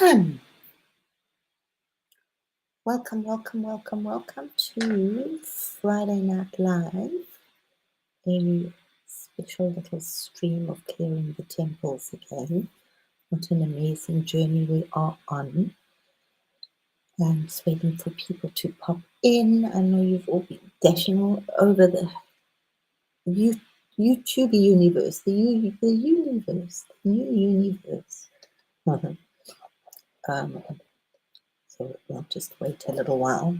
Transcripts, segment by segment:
Welcome to Friday Night Live, a special little stream of clearing the temples again. What an amazing journey we are on. I'm just waiting for people to pop in. I know you've all been dashing all over the YouTube universe, the new universe. So we'll just wait a little while.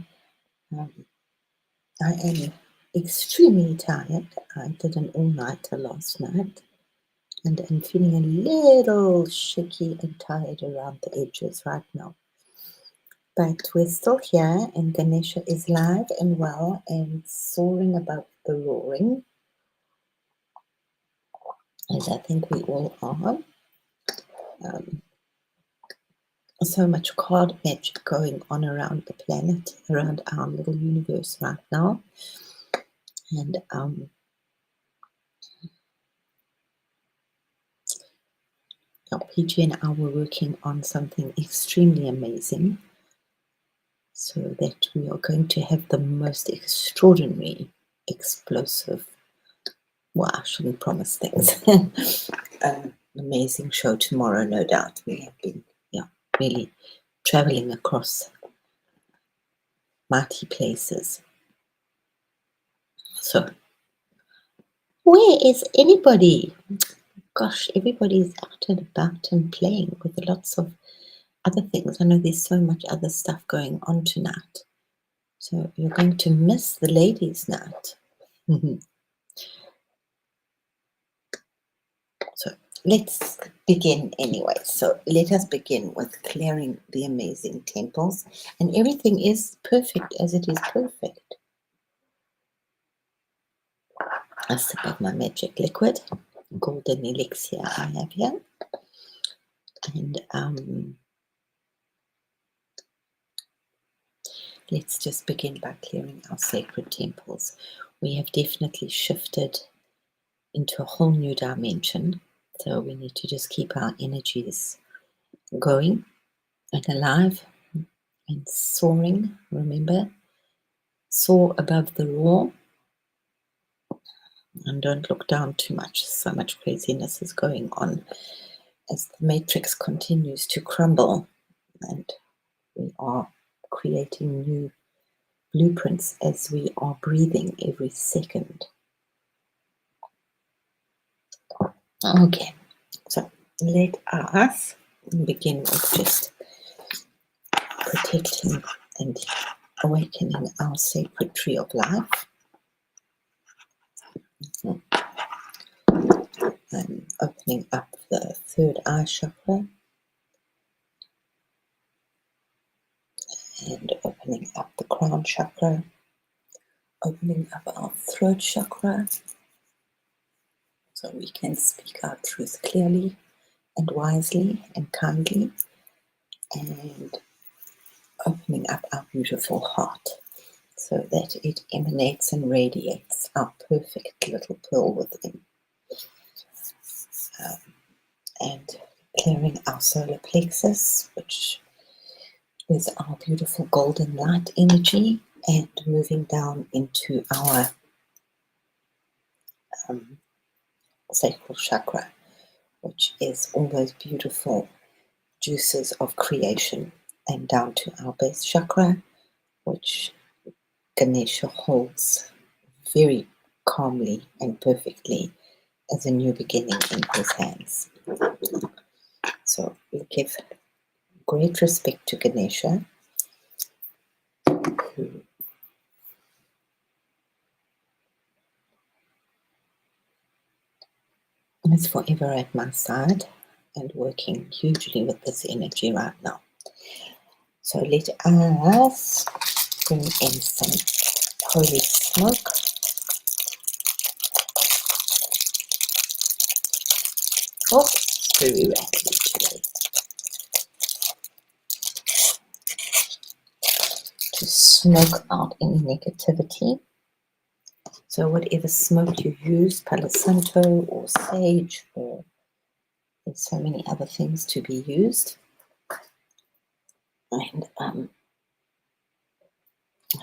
I am extremely tired. I did an all-nighter last night and I'm feeling a little shaky and tired around the edges right now. But we're still here and Ganesha is live and well and soaring above the roaring, as I think we all are. So much card magic going on around the planet, around our little universe right now. And PG and I were working on something extremely amazing, so that we are going to have the most extraordinary, explosive, well, I shouldn't promise things, amazing show tomorrow, no doubt. We have been, really traveling across mighty places. So, where is anybody? Gosh, everybody's out and about and playing with lots of other things. I know there's so much other stuff going on tonight. So you're going to miss the ladies' night. So let's begin anyway. So let us begin with clearing the amazing temples. And everything is perfect as it is perfect. A sip of my magic liquid, golden elixir I have here. And let's just begin by clearing our sacred temples. We have definitely shifted into a whole new dimension. So we need to just keep our energies going and alive and soaring. Remember, soar above the roar and don't look down too much. So much craziness is going on as the matrix continues to crumble, and we are creating new blueprints as we are breathing every second. Okay, so let us begin with just protecting and awakening our sacred tree of life. I'm opening up the third eye chakra and opening up the crown chakra, opening up our throat chakra so we can speak our truth clearly and wisely and kindly, and opening up our beautiful heart so that it emanates and radiates our perfect little pearl within. And clearing our solar plexus, which is our beautiful golden light energy, and moving down into our sacral chakra, which is all those beautiful juices of creation, and down to our base chakra, which Ganesha holds very calmly and perfectly as a new beginning in his hands. So we give great respect to Ganesha, who is forever at my side and working hugely with this energy right now. So let us bring in some holy smoke. Oh, very rattly today. To smoke out any negativity. So whatever smoke you use, Palo Santo or sage, or there's so many other things to be used. And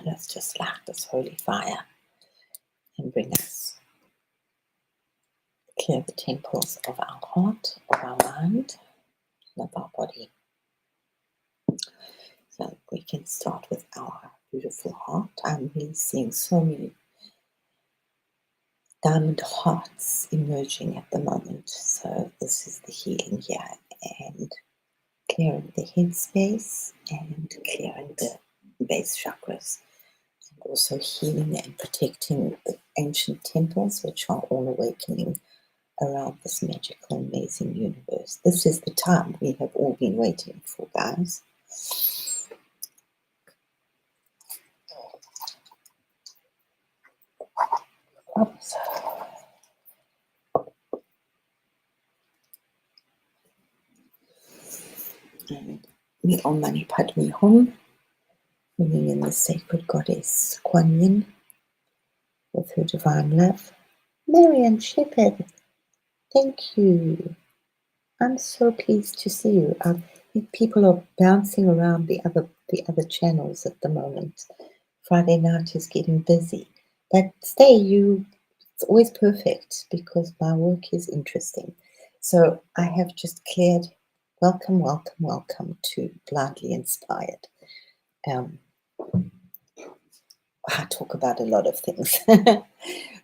let's just light this holy fire and bring us, clear the temples of our heart, of our mind, and of our body. So we can start with our beautiful heart. I'm really seeing so many diamond hearts emerging at the moment. So this is the healing here, and clearing the head space and clearing the base chakras, and also healing and protecting the ancient temples, which are all awakening around this magical, amazing universe. This is the time we have all been waiting for, guys. Oops. And me Om Mani Padme Hum, bringing in the sacred goddess Kuan Yin with her divine love. Marian Shepherd, thank you. I'm so pleased to see you. I think people are bouncing around the other channels at the moment. Friday night is getting busy, but stay. It's always perfect because my work is interesting. So I have just cleared. Welcome, welcome, welcome to Blindly Inspired. I talk about a lot of things.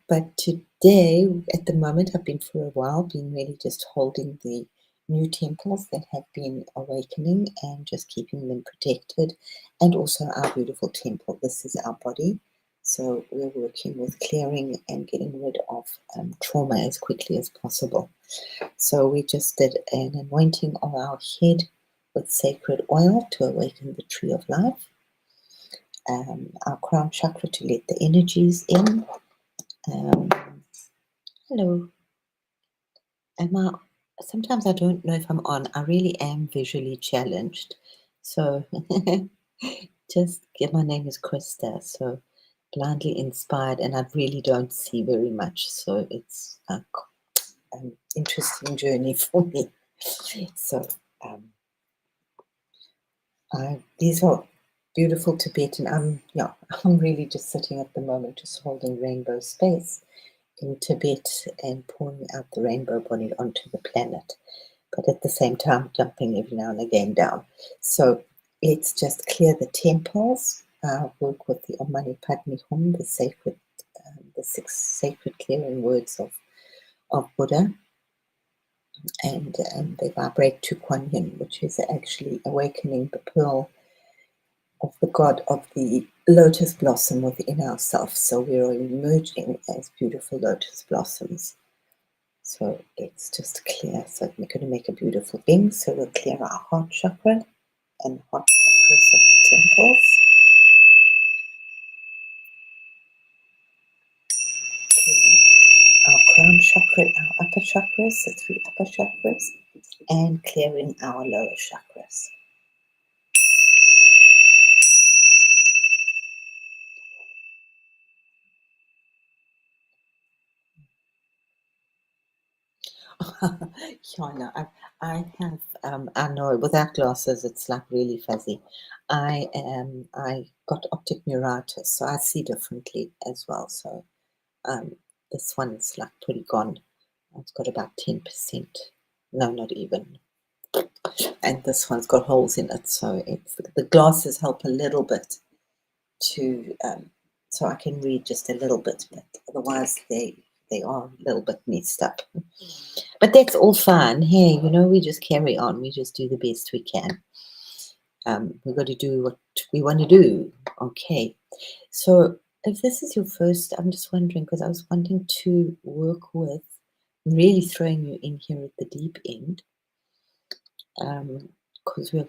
But today, at the moment, I've been for a while, been really just holding the new temples that have been awakening and just keeping them protected, and also our beautiful temple. This is our body. So we're working with clearing and getting rid of trauma as quickly as possible. So we just did an anointing of our head with sacred oil to awaken the tree of life. Our crown chakra to let the energies in. Hello. Sometimes I don't know if I'm on. I really am visually challenged. So my name is Krista. So blindly inspired, and I really don't see very much. So it's an interesting journey for me. So these are beautiful Tibetan. I'm really just sitting at the moment, just holding rainbow space in Tibet and pouring out the rainbow body onto the planet, but at the same time jumping every now and again down. So let's just clear the temples, work with the Om Mani Padme Hum, the six sacred clearing words of Buddha, and they vibrate to Kuan Yin, which is actually awakening the pearl of the god of the lotus blossom within ourselves. So we're emerging as beautiful lotus blossoms. So let's just clear. So we're going to make a beautiful ring. So we'll clear our heart chakra and heart chakras of the temples. Clearing our crown chakra, our upper chakras, the 3 upper chakras, and clearing our lower chakras. Yeah, no, I have, I know without glasses it's like really fuzzy. I got optic neuritis, so I see differently as well. So this one's like pretty gone. It's got about 10%. No, not even. And this one's got holes in it, so the glasses help a little bit to so I can read just a little bit, but otherwise they are a little bit messed up. But that's all fine. Hey, we just carry on. We just do the best we can. We've got to do what we want to do. Okay. So if this is your first, I'm just wondering, because I was wanting to work with, really throwing you in here at the deep end, because we're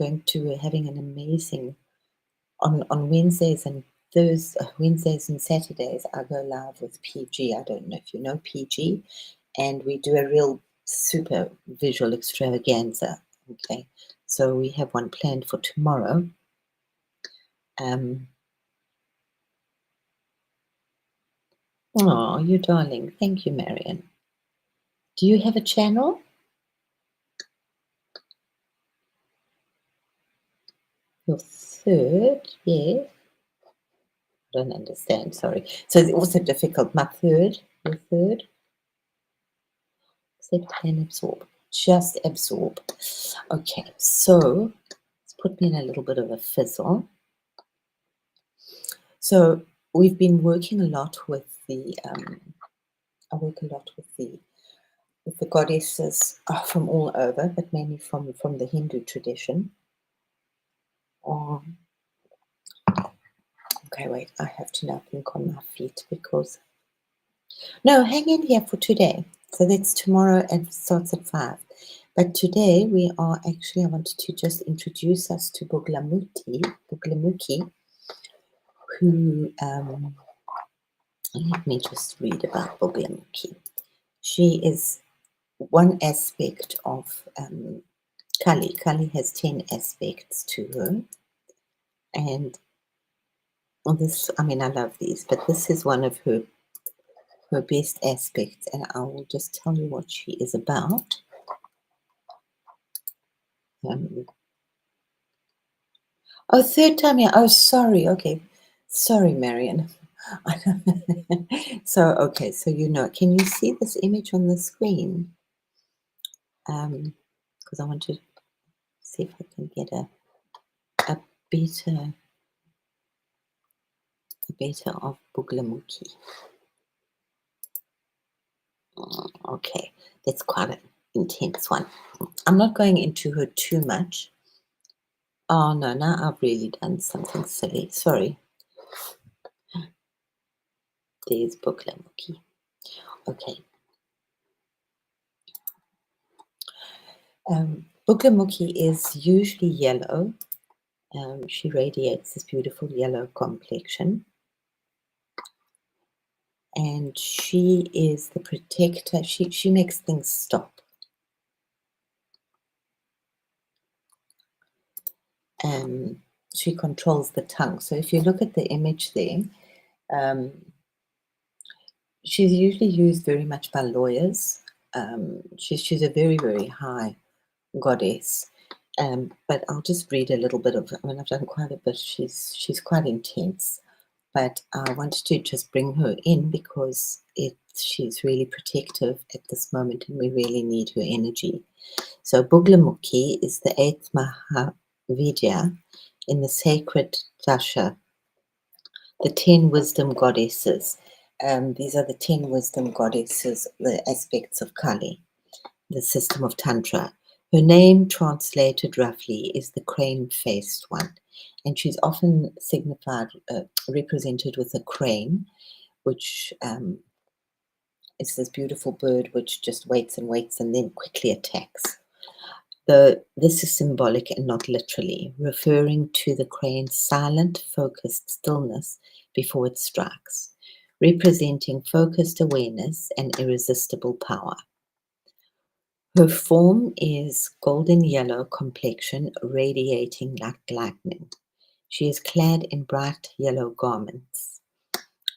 having an amazing, on Wednesdays and Wednesdays and Saturdays, I go live with PG. I don't know if you know PG, and we do a real super visual extravaganza. Okay, so we have one planned for tomorrow. Oh, you darling. Thank you, Marian. Do you have a channel? Your third, yes. I don't understand, sorry. So it's also difficult. My third, your third, accept and absorb. Just absorb. Okay, so let's put me in a little bit of a fizzle. So we've been working a lot with the I work a lot with the goddesses from all over, but mainly from the Hindu tradition. Um, okay, wait, I have to now think on my feet because no, hang in here for today. So that's tomorrow and starts at 5. But today we are actually, I wanted to just introduce us to Buglamuki, who, let me just read about Buglamuki. She is one aspect of Kali. Kali has 10 aspects to her. And this, I mean, I love these, but this is one of her best aspects. And I will just tell you what she is about. Oh, third time, yeah. Oh, sorry. Okay. Sorry, Marion. So, okay. So, can you see this image on the screen? Because I want to see if I can get a better of Buglamuki. Okay. That's quite an intense one. I'm not going into her too much. Oh, no. Now I've really done something silly. Sorry. There's Buglamuki. Okay. Buglamuki is usually yellow. She radiates this beautiful yellow complexion. And she is the protector. She makes things stop. She controls the tongue. So if you look at the image there, um, she's usually used very much by lawyers. She's a very, very high goddess. But I'll just read a little bit of. I mean, I've done quite a bit. She's quite intense, but I wanted to just bring her in because she's really protective at this moment, and we really need her energy. So Buglamuki is the 8th Mahavidya in the sacred dasha, the 10 wisdom goddesses. These are the 10 wisdom goddesses, the aspects of Kali, the system of Tantra. Her name, translated roughly, is the crane-faced one, and she's often represented with a crane, which is this beautiful bird which just waits and waits and then quickly attacks. This is symbolic and not literally, referring to the crane's silent, focused stillness before it strikes, representing focused awareness and irresistible power. Her form is golden yellow complexion, radiating like lightning. She is clad in bright yellow garments,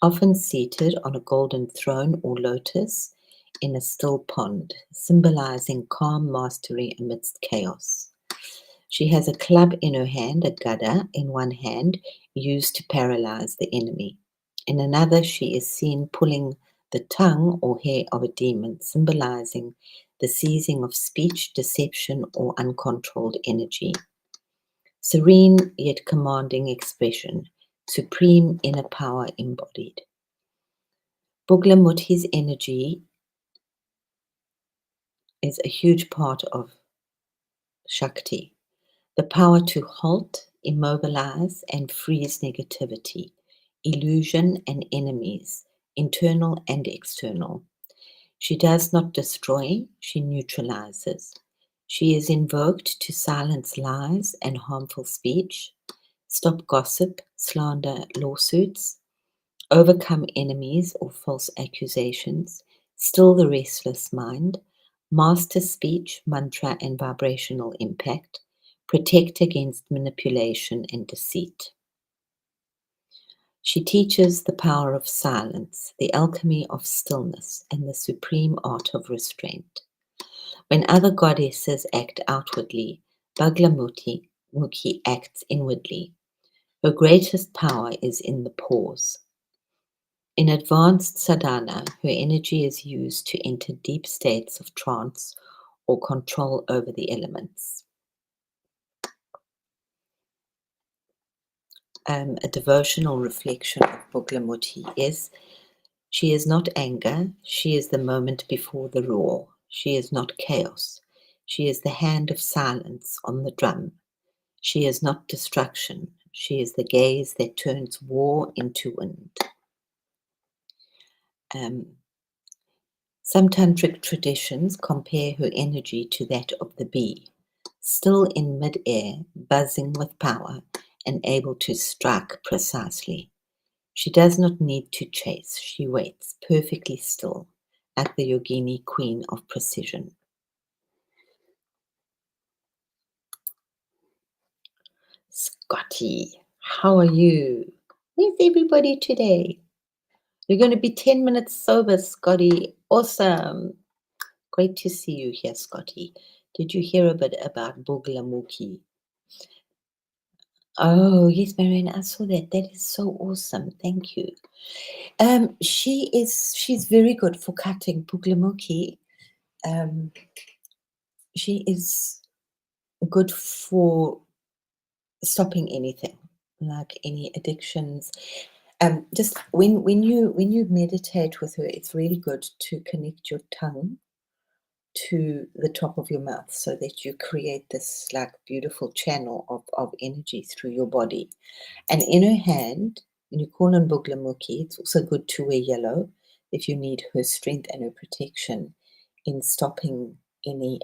often seated on a golden throne or lotus in a still pond, symbolizing calm mastery amidst chaos. She has a club in her hand, a gada in one hand, used to paralyze the enemy. In another, she is seen pulling the tongue or hair of a demon, symbolizing the seizing of speech, deception, or uncontrolled energy. Serene yet commanding expression, supreme inner power embodied. Buglamuti's energy is a huge part of Shakti, the power to halt, immobilize, and freeze negativity, illusion, and enemies, internal and external. She does not destroy, she neutralizes. She is invoked to silence lies and harmful speech, stop gossip, slander, lawsuits, overcome enemies or false accusations, still the restless mind, master speech, mantra, and vibrational impact, protect against manipulation and deceit. She teaches the power of silence, the alchemy of stillness, and the supreme art of restraint. When other goddesses act outwardly, Mukhi acts inwardly. Her greatest power is in the pause. In advanced sadhana, her energy is used to enter deep states of trance or control over the elements. A devotional reflection of Buglamukhi is: she is not anger, she is the moment before the roar. She is not chaos, she is the hand of silence on the drum. She is not destruction, she is the gaze that turns war into wind. Some tantric traditions compare her energy to that of the bee, still in mid-air, buzzing with power and able to strike precisely. She does not need to chase, she waits perfectly still, like the yogini queen of precision. Scotty, how are you? Where's everybody today? You're going to be 10 minutes sober, Scotty. Awesome. Great to see you here, Scotty. Did you hear a bit about Buglamukhi? Oh, yes, Marianne, I saw that. That is so awesome. Thank you. She's very good for cutting Buglamukhi. She is good for stopping anything, like any addictions. Just when you meditate with her, it's really good to connect your tongue to the top of your mouth so that you create this like beautiful channel of energy through your body. And in her hand, when you call on Buglamukhi, it's also good to wear yellow if you need her strength and her protection in stopping any.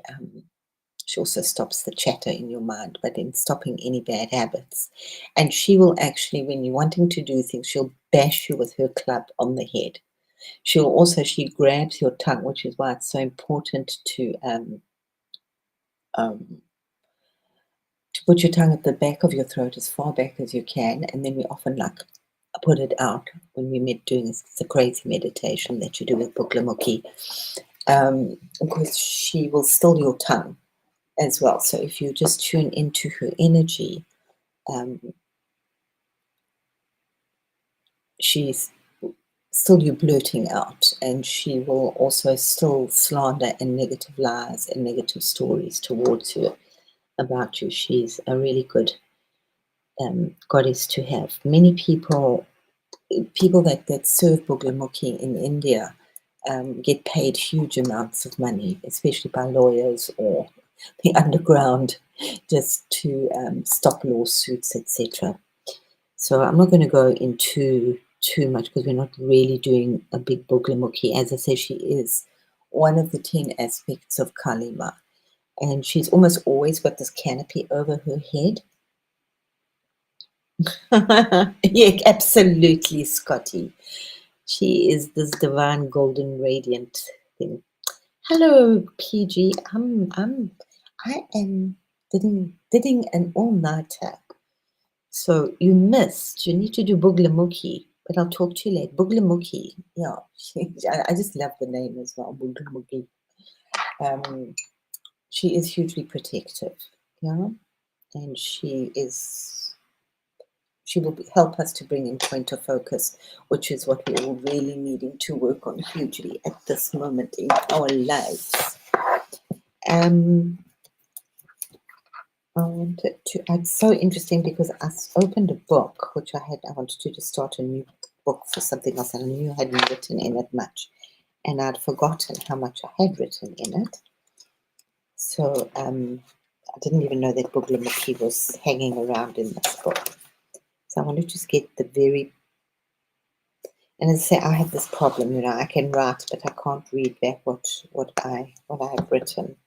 She also stops the chatter in your mind, but in stopping any bad habits. And she will actually, when you're wanting to do things, she'll bash you with her club on the head. She grabs your tongue, which is why it's so important um, to put your tongue at the back of your throat as far back as you can, and then we often like put it out when we're doing it's a crazy meditation that you do with Buglamukhi, because she will still your tongue as well. So if you just tune into her energy, um, she's still you blurting out, and she will also still slander and negative lies and negative stories towards you about you. She's a really good goddess to have. Many people that serve Buglamukhi in India get paid huge amounts of money, especially by lawyers or the underground, just to stop lawsuits, etc. So I'm not going to go into too much because we're not really doing a big Buglamukhi. As I say, she is one of the 10 aspects of Kalima, and she's almost always got this canopy over her head. Yeah, absolutely, Scotty. She is this divine golden radiant thing. Hello, PG. I am diding an all-nighter. So you missed. You need to do Buglamukhi, but I'll talk to you later. Buglamukhi, yeah. I just love the name as well, Buglamukhi. She is hugely protective, yeah, and she will help us to bring in point of focus, which is what we're all really needing to work on hugely at this moment in our lives. It's so interesting because I opened a book, which I wanted to just start a new book for something else, and I knew I hadn't written in it much, and I'd forgotten how much I had written in it. So I didn't even know that Buglamukhi was hanging around in this book. So I want to just get the very, and as I say, I have this problem, I can write, but I can't read back what I have written.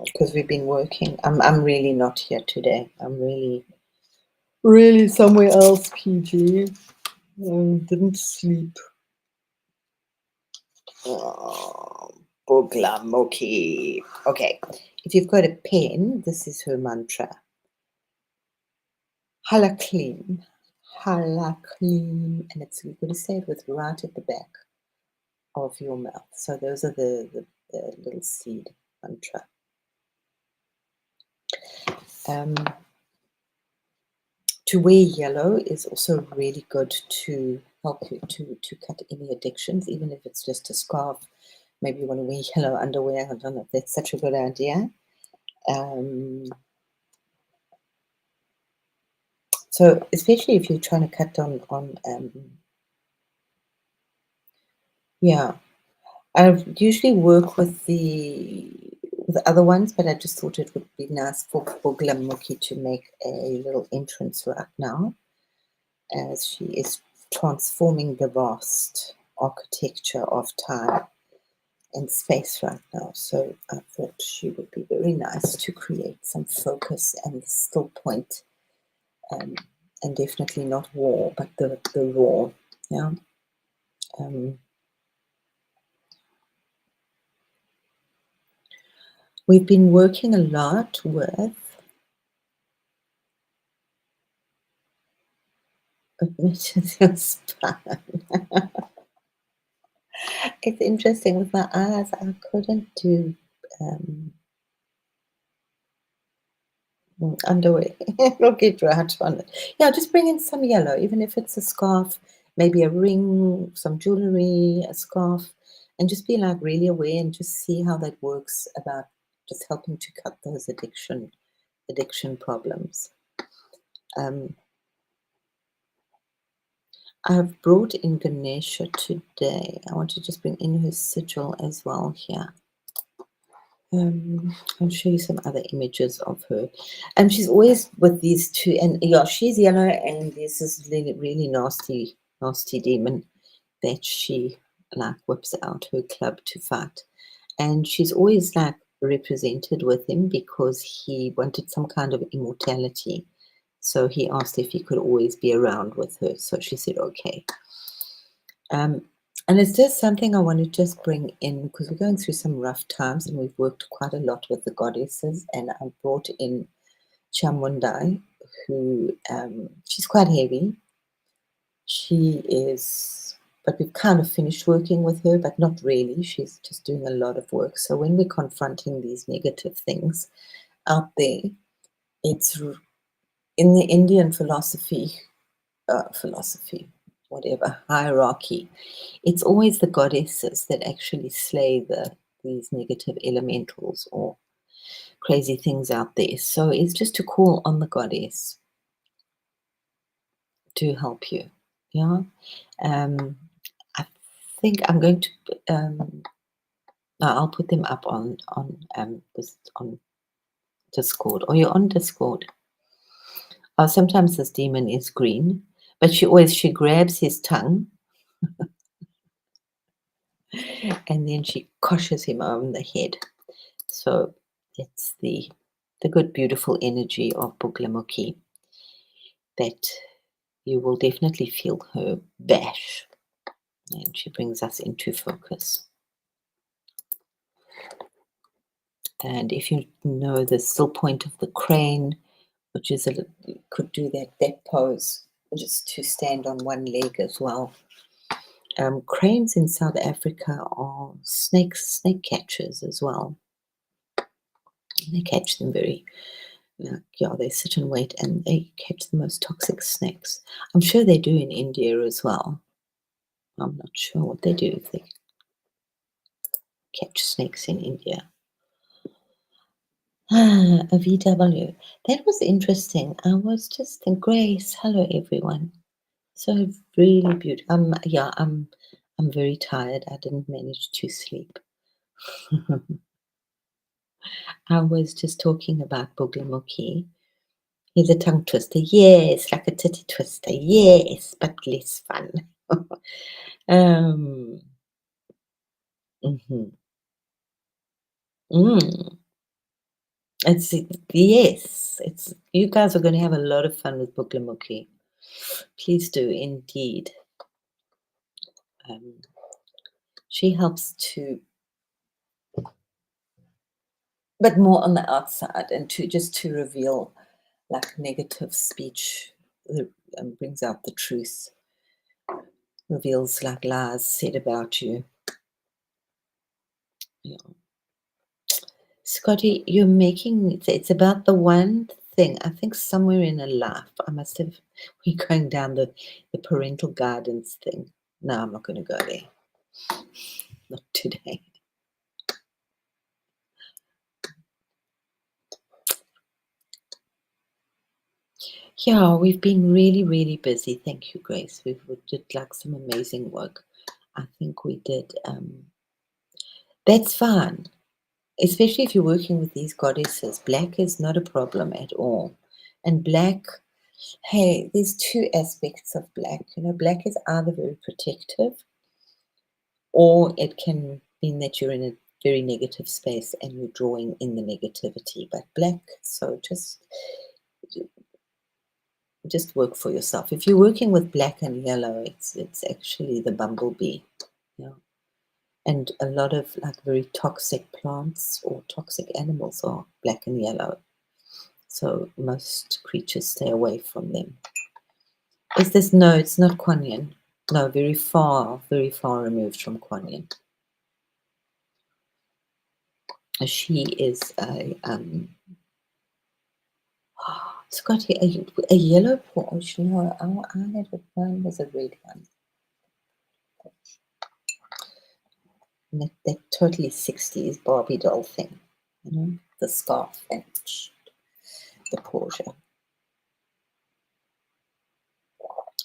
Because we've been working. I'm really not here today. I'm really somewhere else, PG. Didn't sleep. Buglamukhi. Okay, if you've got a pen, this is her mantra. Halaklim, halaklim, and you're going to say it with right at the back of your mouth. So those are the the little seed mantra. Um, to wear yellow is also really good to help you to cut any addictions, even if it's just a scarf. Maybe you want to wear yellow underwear. I don't know if that's such a good idea. Um, so especially if you're trying to cut down on yeah, I usually work with other ones, but I just thought it would be nice for Buglamuki to make a little entrance right now, as she is transforming the vast architecture of time and space right now. So I thought she would be very nice to create some focus and still point, um, and definitely not war, but the raw. Yeah. Um, we've been working a lot with admissions and spine. It's interesting with my eyes. I couldn't do um, underwear. It'll get right on it. Yeah, just bring in some yellow, even if it's a scarf, maybe a ring, some jewelry, a scarf, and just be like really aware and just see how that works about just helping to cut those addiction problems. Um, I've brought in Ganesha today. I want to just bring in her sigil as well here. I'll show you some other images of her. And she's always with these two, and yeah, she's yellow, and this is really, really nasty, nasty demon that she like whips out her club to fight. And she's always like represented with him because he wanted some kind of immortality. So he asked if he could always be around with her. So she said, okay. And it's just something I want to just bring in because we're going through some rough times and we've worked quite a lot with the goddesses. And I brought in Chamundai, who she's quite heavy. She is, but we've kind of finished working with her, but not really. She's just doing a lot of work. So when we're confronting these negative things out there, it's in the Indian philosophy, whatever, hierarchy, it's always the goddesses that actually slay these negative elementals or crazy things out there. So it's just to call on the goddess to help you. Yeah. I think I'm going to no, I'll put them up on Discord. Or you're on Discord. Sometimes this demon is green, but she grabs his tongue and then she crushes him on the head. So it's the good, beautiful energy of Buglamuki that you will definitely feel her bash, and she brings us into focus. And if you know the still point of the crane, which is you could do that pose just to stand on one leg as well. Cranes in South Africa are snake catchers as well. They catch them very, yeah, they sit and wait and they catch the most toxic snakes. I'm sure they do in India as well. I'm not sure what they do if they catch snakes in India. A VW. That was interesting. I was just thinking, Grace, hello everyone. So really beautiful. Yeah, I'm very tired. I didn't manage to sleep. I was just talking about Buglamuki. He's a tongue twister. Yes, like a titty twister. Yes, but less fun. um, mhm. Mm. Yes, it's you guys are going to have a lot of fun with Buglamuki. Please do indeed. Um, she helps to, but more on the outside, and to just to reveal like negative speech, brings out the truth, reveals like lies said about you. Yeah. Scotty, you're making it's about the one thing. I think somewhere in a life I must have we're going down the parental guidance thing. No, I'm not going to go there. Not today. Yeah, we've been really, really busy. Thank you, Grace. We did like some amazing work. I think we did. That's fine, especially if you're working with these goddesses. Black is not a problem at all. And black, hey, there's two aspects of black. You know, black is either very protective, or it can mean that you're in a very negative space and you're drawing in the negativity. But black, so just work for yourself. If you're working with black and yellow, it's actually the bumblebee. Yeah. And a lot of like very toxic plants or toxic animals are black and yellow. So most creatures stay away from them. Is this? No, it's not Kuan Yin. No, very far removed from Kuan Yin. She is a Scotty, a yellow Porsche. No, I had one was a red one. That totally 60s Barbie doll thing, you know, the scarf and the Porsche.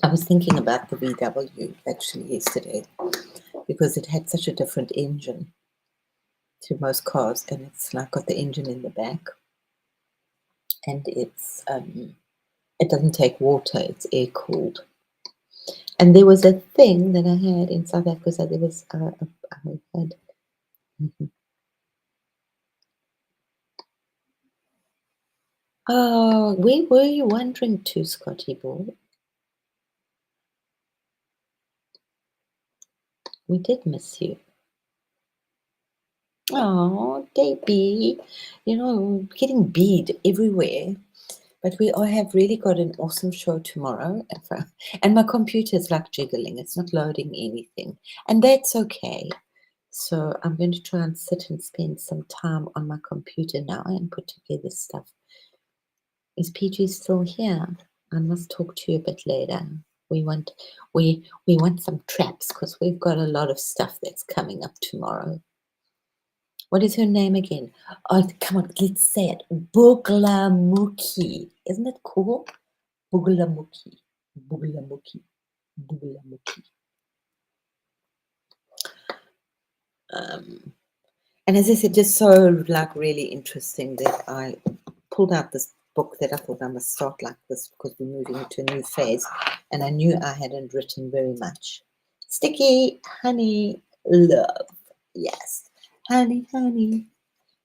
I was thinking about the VW actually yesterday because it had such a different engine to most cars, and it's like got the engine in the back, and it doesn't take water; it's air cooled. And there was a thing that I had in South Africa. There was I had. Oh, where were you wandering to, Scotty boy? We did miss you. Oh, Debbie, you know, getting bead everywhere. But we all have really got an awesome show tomorrow. And my computer is like jiggling. It's not loading anything. And that's okay. So I'm going to try and sit and spend some time on my computer now and put together stuff. Is PG still here? I must talk to you a bit later. We want some traps because we've got a lot of stuff that's coming up tomorrow. What is her name again? Oh, come on, let's say it. Buglamuki. Isn't it cool? Buglamuki. Buglamuki. Buglamuki. And as I said, just so like really interesting that I pulled out this book that I thought I must start like this because we're moving into a new phase, and I knew I hadn't written very much. Sticky honey love. Yes. Honey, honey.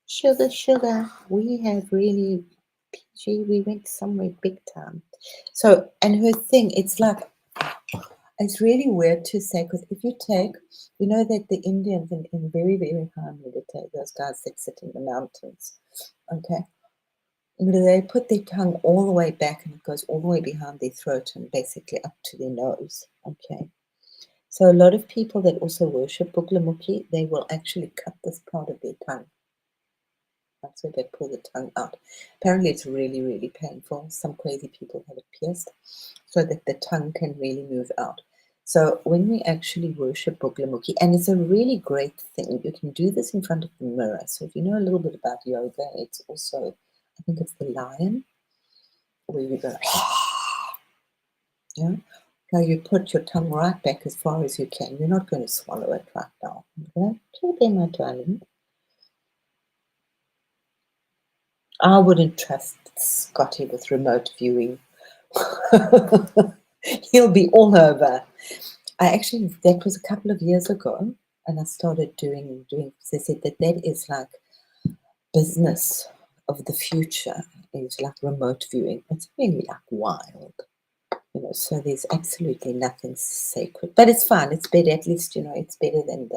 Sugar, sugar. We have really PG, we went somewhere big time. So, and her thing, it's like, it's really weird to say because if you take, you know, that the Indians in very, very high meditate, those guys that sit in the mountains, okay, they put their tongue all the way back and it goes all the way behind their throat and basically up to their nose, okay. So a lot of people that also worship Buglamuki, they will actually cut this part of their tongue. That's where they pull the tongue out. Apparently it's really, really painful. Some crazy people have it pierced so that the tongue can really move out. So when we actually worship Buglamuki, and it's a really great thing, you can do this in front of the mirror. So if you know a little bit about yoga, it's also, I think it's the lion, where you go, yeah? Now you put your tongue right back as far as you can. You're not going to swallow it right now. Okay? Okay, my darling. I wouldn't trust Scotty with remote viewing. He'll be all over. That was a couple of years ago, and I started doing. They said that is like business of the future. Is like remote viewing. It's really like wild, you know. So there's absolutely nothing sacred, but it's fun. It's better, at least, you know. It's better than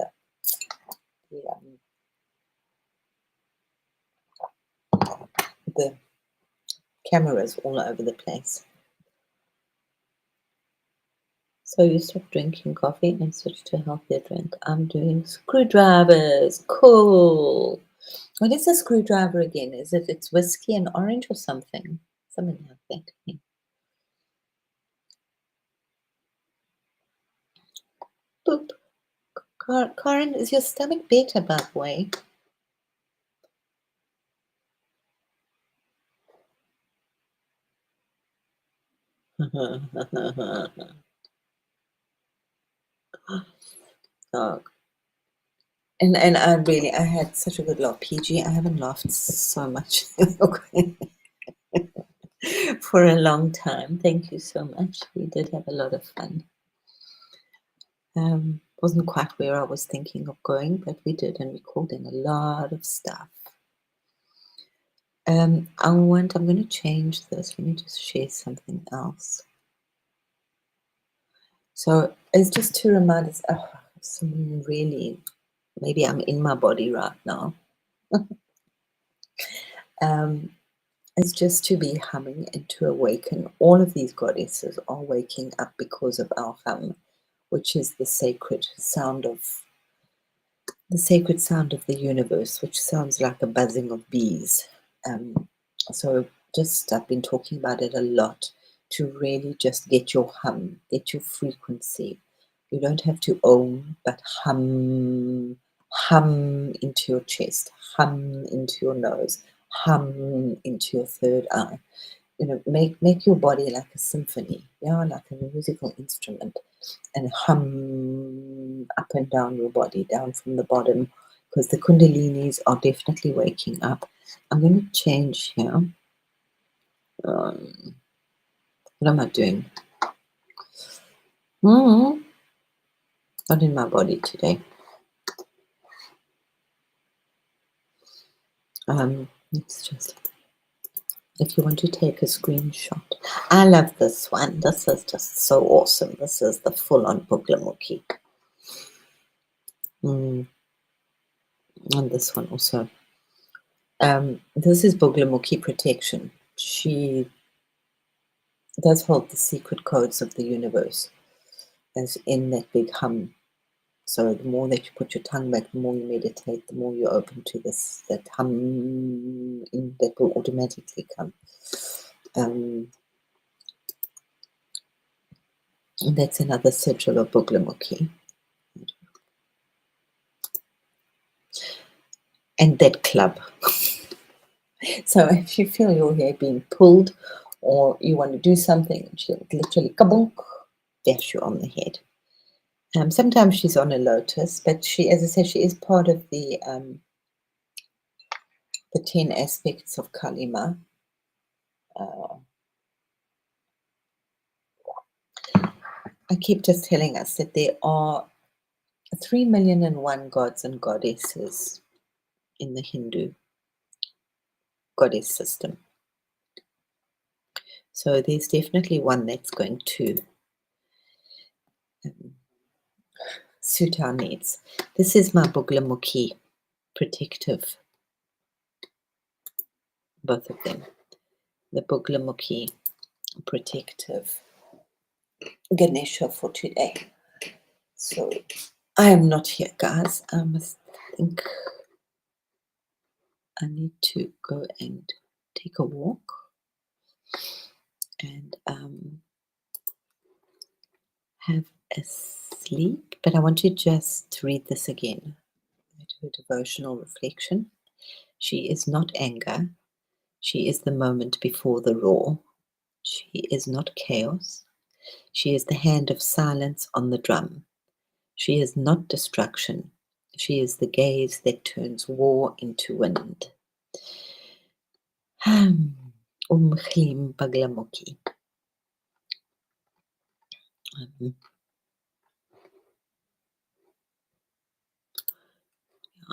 the cameras all over the place. So you stop drinking coffee and switch to a healthier drink. I'm doing screwdrivers. Cool. What is a screwdriver again? Is it it's whiskey and orange or something? Something like that. Yeah. Boop. Karen, is your stomach better, by the way? Oh, and I had such a good laugh. PG, I haven't laughed so much for a long time. Thank you so much. We did have a lot of fun. Wasn't quite where I was thinking of going, but we did, and we called in a lot of stuff. I'm going to change this. Let me just share something else. So it's just to remind us, some really, maybe I'm in my body right now. It's just to be humming and to awaken. All of these goddesses are waking up because of our hum, which is the sacred sound of the universe, which sounds like a buzzing of bees. So just I've been talking about it a lot, to really just get your hum, get your frequency. You don't have to own, but hum, hum into your chest, hum into your nose, hum into your third eye. Make your body like a symphony, like a musical instrument, and hum up and down your body, down from the bottom, because the kundalinis are definitely waking up. I'm going to change here. What am I doing? Not in my body today. Let's just, if you want to take a screenshot. I love this one. This is just so awesome. This is the full-on Buglamukhi. And this one also. This is Buglamukhi protection. She does hold the secret codes of the universe as in that big hum. So the more that you put your tongue back, the more you meditate, the more you're open to that hum that will automatically come. And that's another sigil of Buglamukhi. And that club. So if you feel your hair being pulled or you want to do something, she'll literally kabunk, dash you on the head. Sometimes she's on a lotus, but she, as I said, she is part of the 10 aspects of Kalima. I keep just telling us that there are 3,000,001 gods and goddesses in the Hindu goddess system. So there's definitely one that's going to suit our needs. This is my Buglamukhi protective, both of them. The Buglamukhi protective Ganesha for today. So I am not here, guys. I must think I need to go and take a walk and have a sleep. But I want you just to read this again. Her devotional reflection. She is not anger. She is the moment before the roar. She is not chaos. She is the hand of silence on the drum. She is not destruction. She is the gaze that turns war into wind. Khlim Buglamukhi.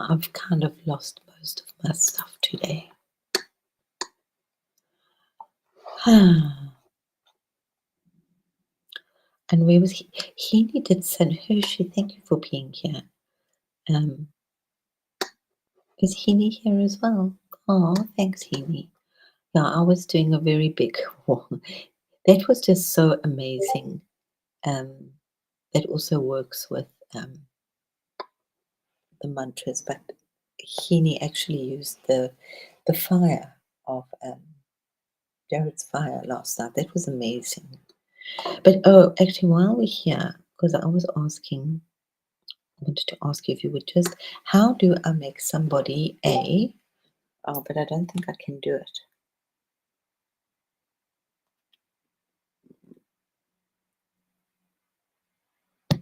I've kind of lost most of my stuff today. And where was he? Heaney did send Hershey. Thank you for being here. Is Heaney here as well? Oh, thanks, Heaney. Yeah, I was doing a very big one. That was just so amazing. That also works with the mantras, but Heaney actually used the fire of Jared's fire last night. That was amazing. But oh, actually, while we're here, because I was asking, I wanted to ask you if you would just, how do I make somebody a? Oh, but I don't think I can do it. I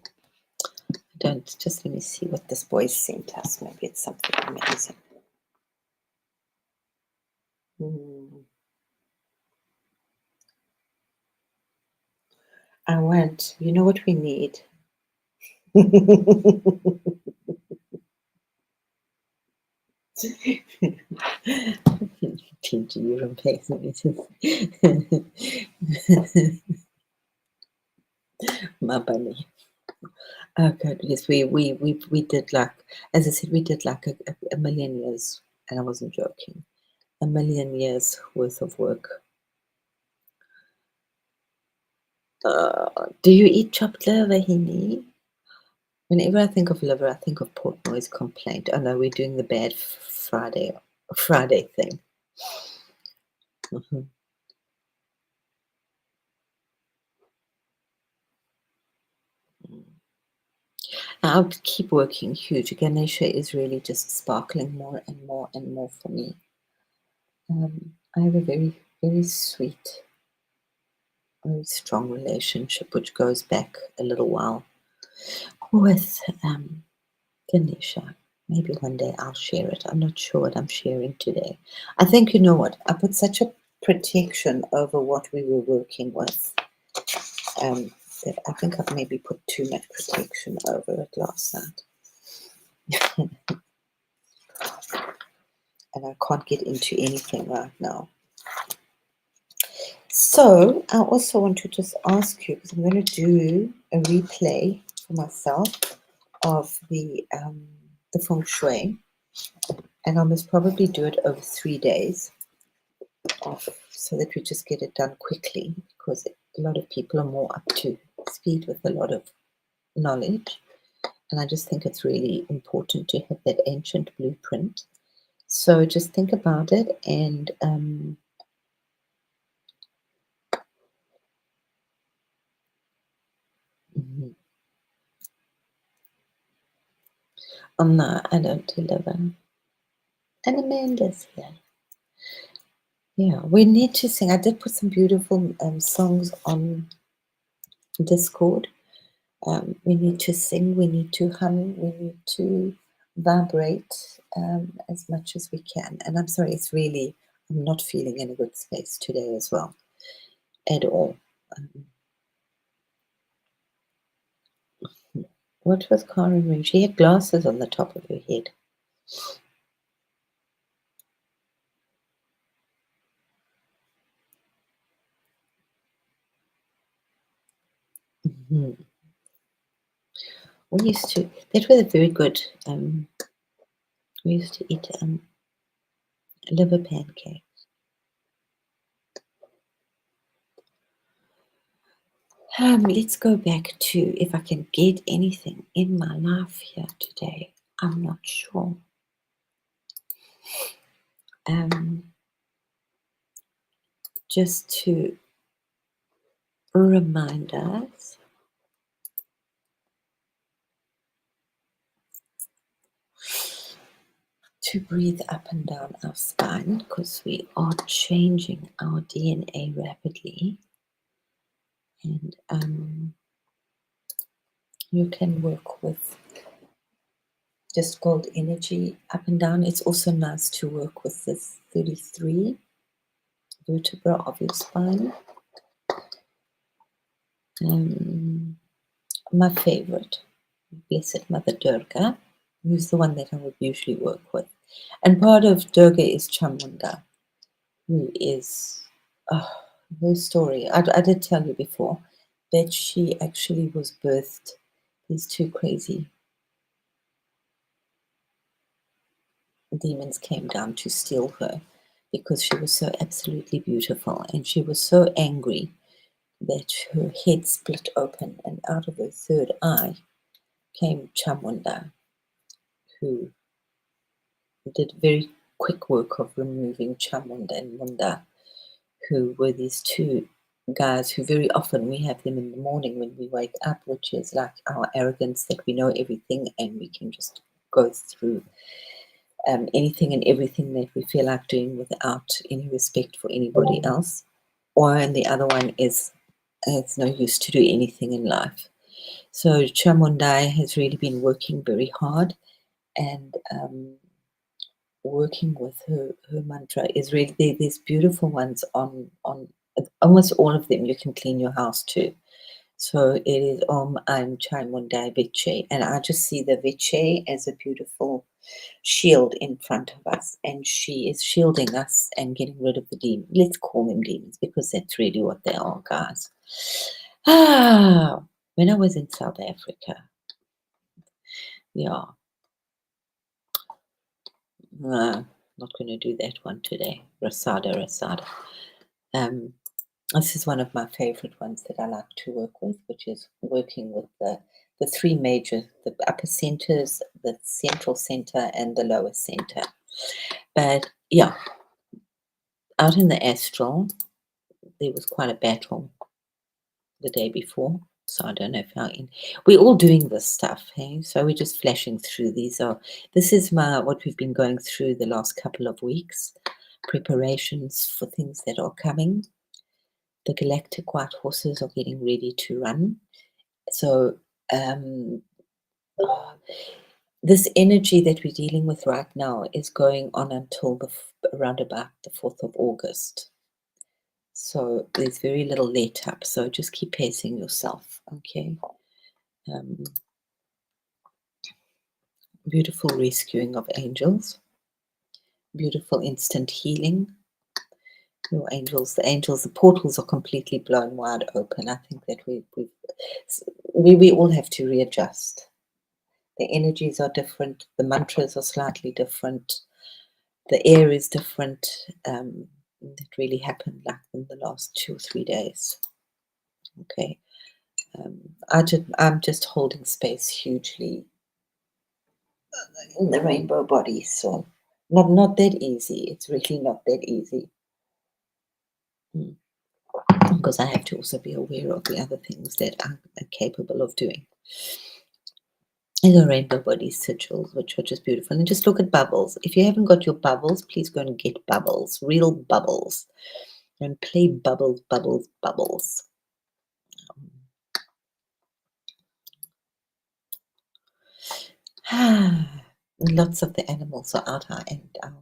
don't. Just let me see what this boy sent us. Maybe it's something amazing. I want. You know what we need? PG, you're replacing me. My bunny. Oh god, yes, we did like, as I said, we did like a million years, and I wasn't joking. A million years worth of work. Do you eat chopped liver, Henny? Whenever I think of liver, I think of Portnoy's complaint. Oh no, we're doing the bad Friday thing. Mhm. I'll keep working huge. Ganesha is really just sparkling more and more and more for me. I have a very, very sweet, very strong relationship which goes back a little while with Ganesha. Maybe one day I'll share it. I'm not sure what I'm sharing today. I think, you know what, I put such a protection over what we were working with um, that I think I've maybe put too much protection over it last night. And I can't get into anything right now. So I also want to just ask you, because I'm going to do a replay for myself of the feng shui, and I must probably do it over 3 days, so that we just get it done quickly, because a lot of people are more up to speed with a lot of knowledge, and I just think it's really important to have that ancient blueprint. So just think about it, and mhm. Oh no, I don't deliver. And Amanda's here. Yeah, we need to sing. I did put some beautiful songs on Discord. We need to sing, we need to hum, we need to vibrate as much as we can. And I'm sorry, I'm not feeling in a good space today as well, at all. Um, what was Karen wearing? She had glasses on the top of her head. Mhm. That was a very good, we used to eat liver pancake. Let's go back to if I can get anything in my life here today. I'm not sure. Just to remind us to breathe up and down our spine, because we are changing our DNA rapidly. And you can work with just gold energy up and down. It's also nice to work with the 33 vertebra of your spine. My favorite, Blessed Mother Durga, who's the one that I would usually work with. And part of Durga is Chamunda, who is her story. I did tell you before that she actually was birthed. These two crazy demons came down to steal her because she was so absolutely beautiful, and she was so angry that her head split open, and out of her third eye came Chamunda, who did very quick work of removing Chamunda and Munda, who were these two guys who very often we have them in the morning when we wake up, which is like our arrogance that we know everything and we can just go through anything and everything that we feel like doing without any respect for anybody else. Or and the other one is it's no use to do anything in life. So Chamundai has really been working very hard and working with her mantra is really these beautiful ones on almost all of them you can clean your house to. So it is Om Aim Chai Mundai Viche, and I just see the Viche as a beautiful shield in front of us, and she is shielding us and getting rid of the demons. Let's call them demons because that's really what they are, guys. When I was in South Africa, yeah, not going to do that one today. Rasada. This is one of my favorite ones that I like to work with, which is working with the three major, the upper centers, the central center, and the lower center. But yeah, out in the astral, there was quite a battle the day before. So I don't know if we're all doing this stuff, hey? So we're just flashing through. This is what we've been going through the last couple of weeks, preparations for things that are coming. The galactic white horses are getting ready to run. So this energy that we're dealing with right now is going on until around about the 4th of August. So there's very little let up. So just keep pacing yourself, okay? Beautiful rescuing of angels. Beautiful instant healing. Your angels, the portals are completely blown wide open. I think that we all have to readjust. The energies are different. The mantras are slightly different. The air is different. That really happened like in the last 2 or 3 days. Okay. I'm just holding space hugely in the rainbow body. So not that easy. It's really not that easy. Because I have to also be aware of the other things that I'm capable of doing. And the rainbow body sigils, which are just beautiful. And just look at bubbles. If you haven't got your bubbles, please go and get bubbles, real bubbles. And play bubbles. Lots of the animals are out here, and our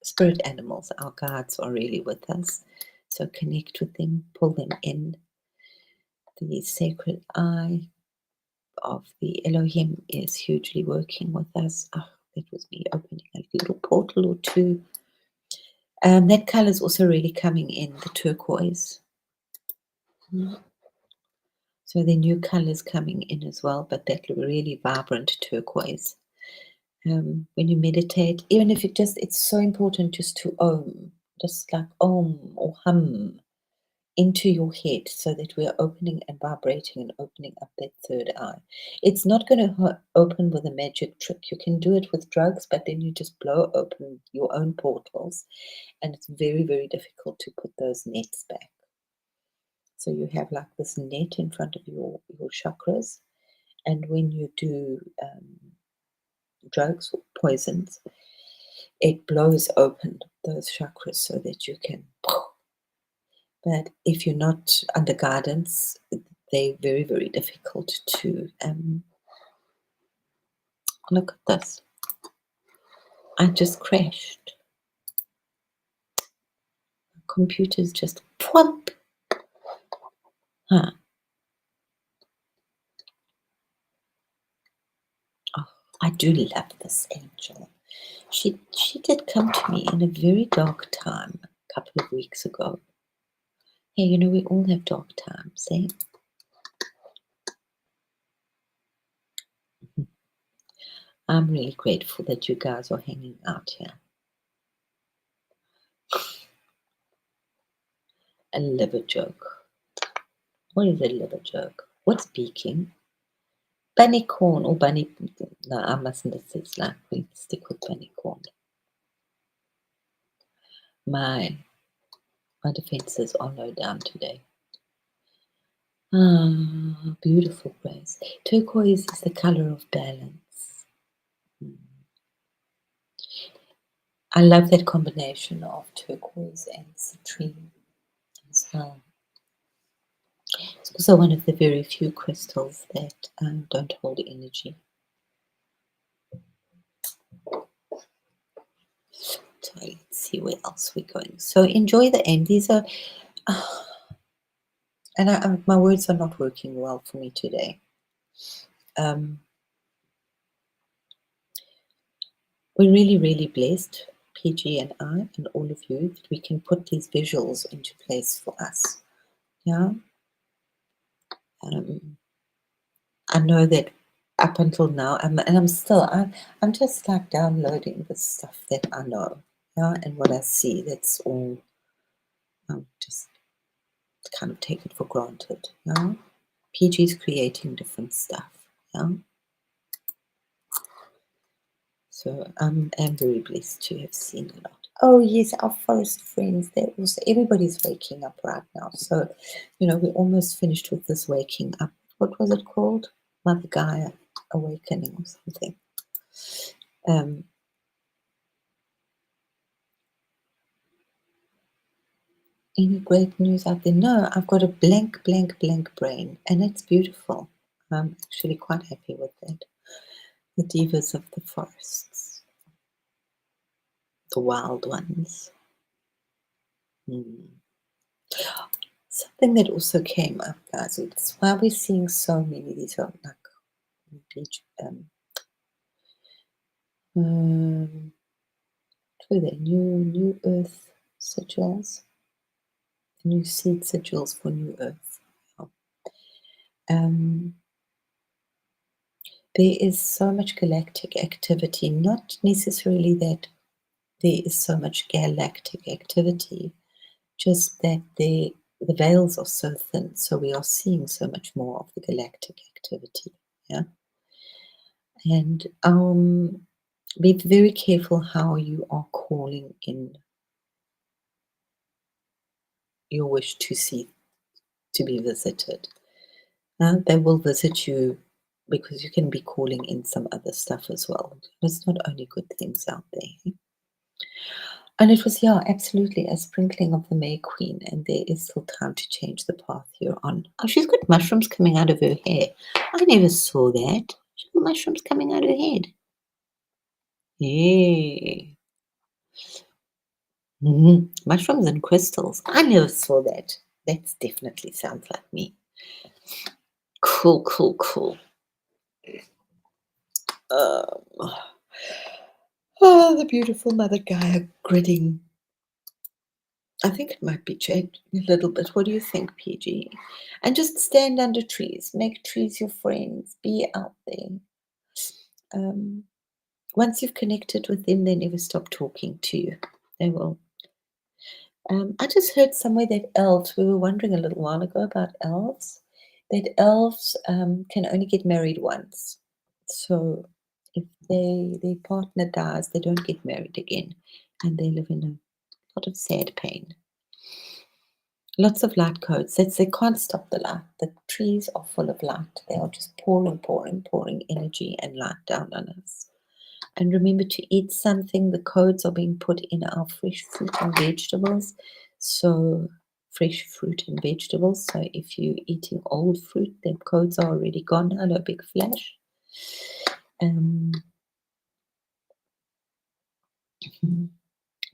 spirit animals, our guides, are really with us. So connect with them, pull them in. The sacred eye of the Elohim is hugely working with us. That was me opening a little portal or two. That color is also really coming in, the turquoise. So the new colors coming in as well, but that really vibrant turquoise. When you meditate, even if it's so important just to just like or hum into your head so that we're opening and vibrating and opening up that third eye. It's not going to open with a magic trick. You can do it with drugs, but then you just blow open your own portals, and it's very, very difficult to put those nets back. So you have like this net in front of your chakras, and when you do drugs or poisons, it blows open those chakras so that you can. But if you're not under guidance, they're very, very difficult to look at this. I just crashed. Computer's just plump. I do love this angel. She did come to me in a very dark time a couple of weeks ago. Hey, we all have dark times, eh? I'm really grateful that you guys are hanging out here. A liver joke. What is a liver joke? What's beaking? bunny corn or bunny. No, I mustn't. It's like we stick with bunny corn. My defenses are low down today. Ah, beautiful grace. Turquoise is the color of balance. I love that combination of turquoise and citrine as well. It's also one of the very few crystals that don't hold energy. So let's see where else we're going. So enjoy the end. These are, and my words are not working well for me today. We're really, really blessed, PG and I, and all of you, that we can put these visuals into place for us. Yeah. I know that up until now, I'm just like downloading the stuff that I know, yeah, and what I see. That's all. Just kind of take it for granted, yeah. PG's creating different stuff, yeah. So I'm very blessed to have seen a lot. Oh yes, our forest friends. They're also, everybody's waking up right now. So, we're almost finished with this waking up. What was it called? Mother Gaia awakening or something. Any great news out there? No, I've got a blank brain, and it's beautiful. I'm actually quite happy with that. The divas of the forests, the wild ones. Something that also came up, guys. It's why we're seeing so many. These are like beach. What are they? New Earth sigils. New seed sigils for New Earth. There is so much galactic activity, not necessarily that there is so much galactic activity, just that the veils are so thin, so we are seeing so much more of the galactic activity. Yeah. And be very careful how you are calling in your wish to be visited. They will visit you because you can be calling in some other stuff as well. There's not only good things out there. And it was, yeah, absolutely a sprinkling of the May Queen, and there is still time to change the path you're on. Oh, she's got mushrooms coming out of her hair. I never saw that. She's got mushrooms coming out of her head. Yeah. Mushrooms and crystals. I never saw that. That definitely sounds like me. Cool. Oh, the beautiful Mother Gaia gridding. I think it might be changed a little bit. What do you think, PG? And just stand under trees. Make trees your friends. Be out there. Once you've connected with them, they never stop talking to you. They will. I just heard somewhere that elves, we were wondering a little while ago about elves, that elves can only get married once. So if their partner dies, they don't get married again, and they live in a lot of sad pain. Lots of light codes. They can't stop the light. The trees are full of light. They are just pouring energy and light down on us. And remember to eat something. The codes are being put in our fresh fruit and vegetables. So fresh fruit and vegetables. So if you're eating old fruit, the codes are already gone. Hello, big flash.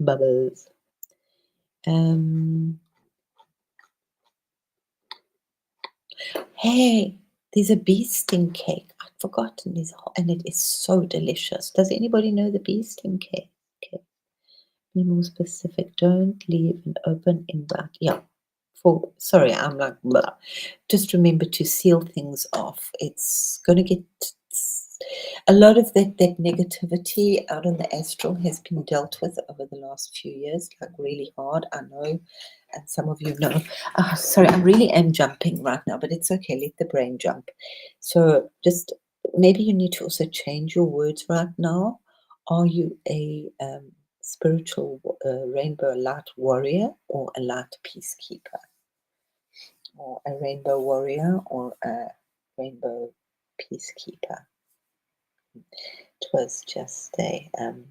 Bubbles. Hey, there's a bee sting cake. I'd forgotten this, and it is so delicious. Does anybody know the bee sting cake? Okay. Be more specific. Don't leave an open invite. Yeah. Sorry, I'm like blah. Just remember to seal things off. It's going to get a lot of that negativity out in the astral has been dealt with over the last few years, like really hard. I know, and some of you know. Sorry, I really am jumping right now, but it's okay. Let the brain jump. So just maybe you need to also change your words right now. Are you a spiritual rainbow light warrior or a light peacekeeper? Or a rainbow warrior or a rainbow peacekeeper? It was just an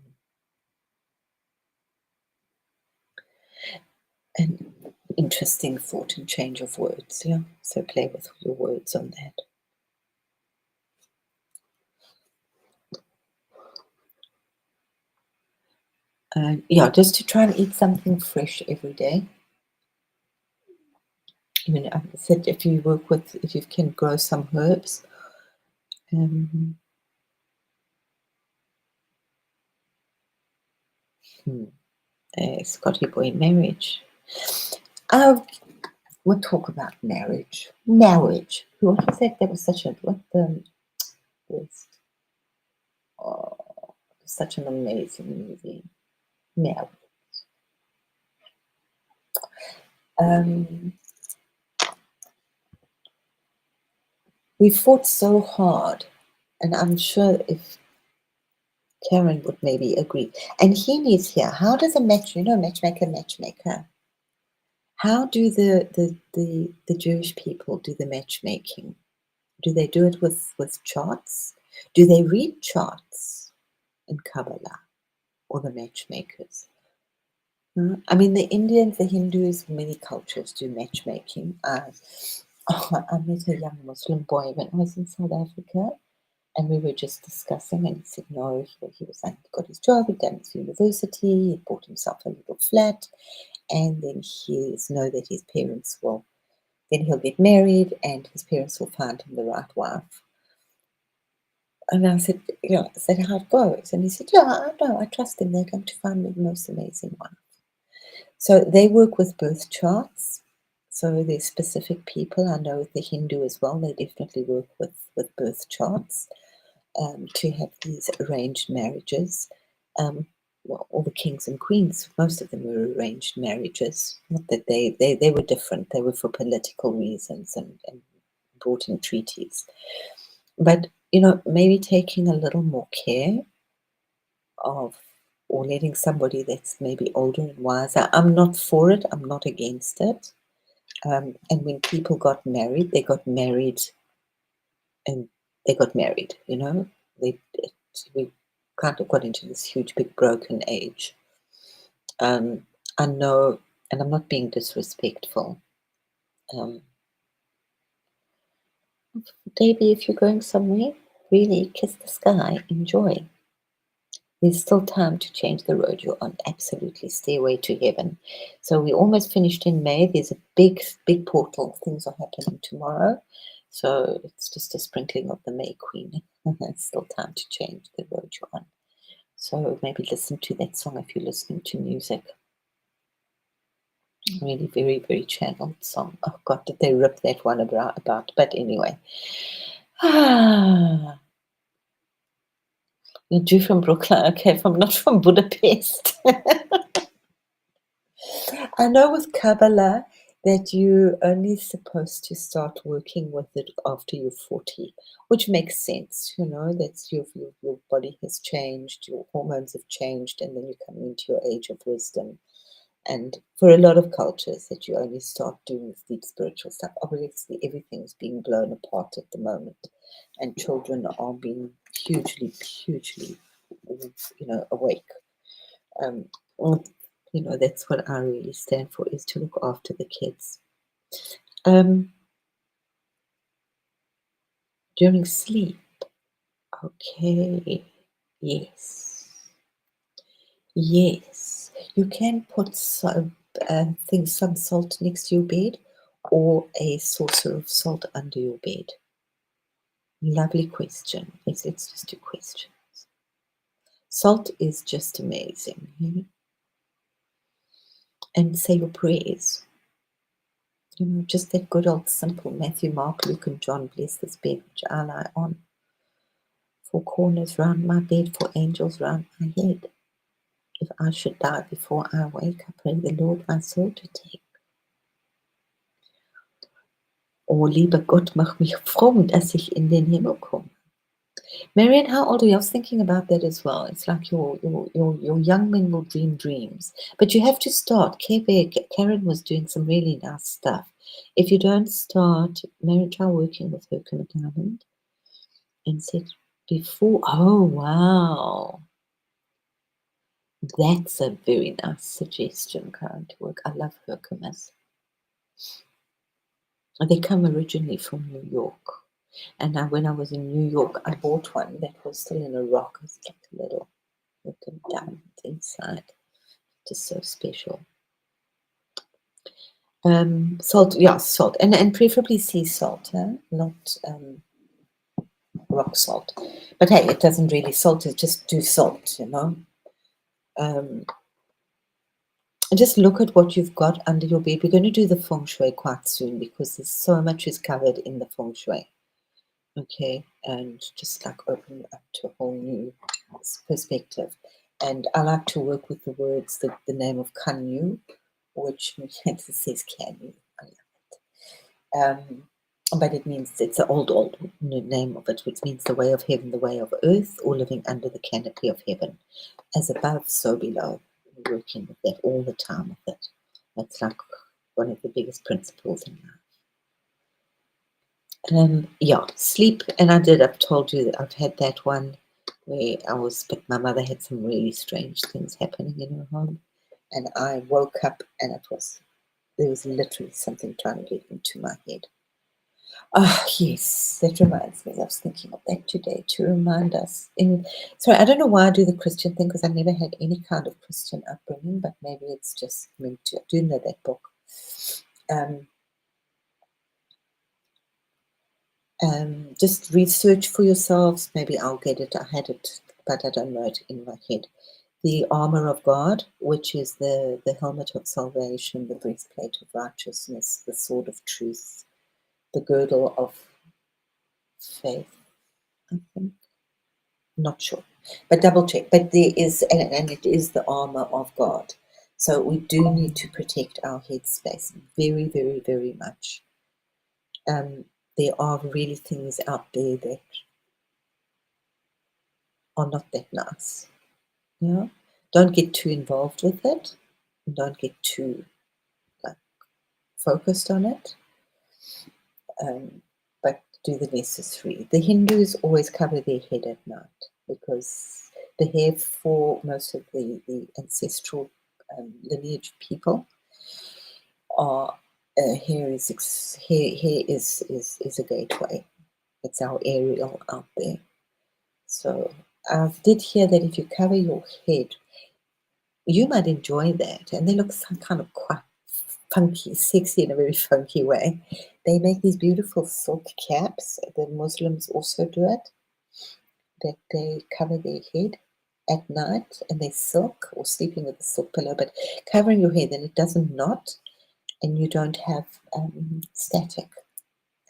interesting thought and change of words. Yeah, so play with your words on that. Yeah, just to try and eat something fresh every day. I mean, I said if you can grow some herbs. Um, hmm, Scotty boy marriage. Oh, we'll talk about marriage. Marriage. What was that? That was such a what the was oh, such an amazing movie. Marriage. Um, we fought so hard, and I'm sure if Karen would maybe agree. And he needs here. How does a matchmaker? How do the Jewish people do the matchmaking? Do they do it with charts? Do they read charts in Kabbalah or the matchmakers? I mean, the Indians, the Hindus, many cultures do matchmaking. I met a young Muslim boy when I was in South Africa, and we were just discussing, and he said, no, he was like, got his job, he'd done his university, he bought himself a little flat, and then he's know that his parents will, then he'll get married, and his parents will find him the right wife. And I said, I said how it goes, and he said, yeah, I know, I trust them. They're going to find me the most amazing one. So they work with birth charts. So there's specific people. I know with the Hindu as well, they definitely work with birth charts to have these arranged marriages. Well, all the kings and queens, most of them were arranged marriages. Not that they were different. They were for political reasons and brought in treaties. But, maybe taking a little more care of or letting somebody that's maybe older and wiser. I'm not for it. I'm not against it. And when people got married, they got married and they got married, we kind of got into this huge, big, broken age. I know, and I'm not being disrespectful. Maybe if you're going somewhere, really kiss the sky, enjoy. There's still time to change the road you're on. Absolutely. Stairway to heaven. So we almost finished in May. There's a big, big portal. Things are happening tomorrow. So it's just a sprinkling of the May Queen. It's still time to change the road you're on. So maybe listen to that song if you're listening to music. Really very, very channeled song. Oh God, did they rip that one about? But anyway. You're from Brooklyn, okay, not from Budapest. I know with Kabbalah that you're only supposed to start working with it after you're 40, which makes sense, that's your body has changed, your hormones have changed, and then you're coming into your age of wisdom. And for a lot of cultures that you only start doing this deep spiritual stuff, obviously everything's being blown apart at the moment, and children are being hugely, hugely, awake. Um, that's what I really stand for, is to look after the kids. During sleep, okay, yes, you can put some salt next to your bed, or a saucer of salt under your bed. Lovely question. It's just two questions. Salt is just amazing. And say your prayers. Just that good old simple Matthew, Mark, Luke, and John. Bless this bed which I lie on. 4 corners round my bed, 4 angels round my head. If I should die before I wake, I pray the Lord my soul to take. O lieber Gott, mach mich fromm, dass ich in den Himmel komme. Marianne, how old are you? I was thinking about that as well. It's like your young men will dream dreams, but you have to start. Karen was doing some really nice stuff. If you don't start, Marianne, try working with Herkimer Diamond and said before. Oh wow, that's a very nice suggestion, current work. I love Herkimer's. They come originally from New York. And when I was in New York, I bought one that was still in a rock. It's like a little diamond inside. Just so special. Salt, yeah, salt. And preferably sea salt, not rock salt. But hey, it doesn't really salt it, just do salt, you know. And just look at what you've got under your bed. We're going to do the feng shui quite soon because there's so much is covered in the feng shui. Okay, and just like open you up to a whole new perspective. And I like to work with the words, the name of Kanyu, which says Kanyu. I love it. But it means it's the old name of it, which means the way of heaven, the way of earth, or living under the canopy of heaven. As above, so below. We're working with that all the time with it. That's like one of the biggest principles in life. Yeah, sleep, and I've told you that I've had that one where but my mother had some really strange things happening in her home, and I woke up and there was literally something trying to get into my head. Ah, yes, that reminds me. I was thinking of that today to remind us. Sorry, I don't know why I do the Christian thing because I never had any kind of Christian upbringing, but maybe it's just meant to. I do know that book. Just research for yourselves. Maybe I'll get it. I had it, but I don't know it in my head. The armor of God, which is the helmet of salvation, the breastplate of righteousness, the sword of truth, the girdle of faith, I think. Not sure, but double check. But there is, and it is the armor of God. So we do need to protect our headspace very, very, very much. There are really things out there that are not that nice. Yeah, don't get too involved with it. Don't get too like focused on it. But do the necessary. The Hindus always cover their head at night because the hair for most of the ancestral lineage people are hair is a gateway. It's our aerial out there. So I did hear that if you cover your head, you might enjoy that, and they look some kind of quite funky, sexy in a very funky way. They make these beautiful silk caps. The Muslims also do it, that they cover their head at night and they silk or sleeping with a silk pillow, but covering your head, then it doesn't knot and you don't have static.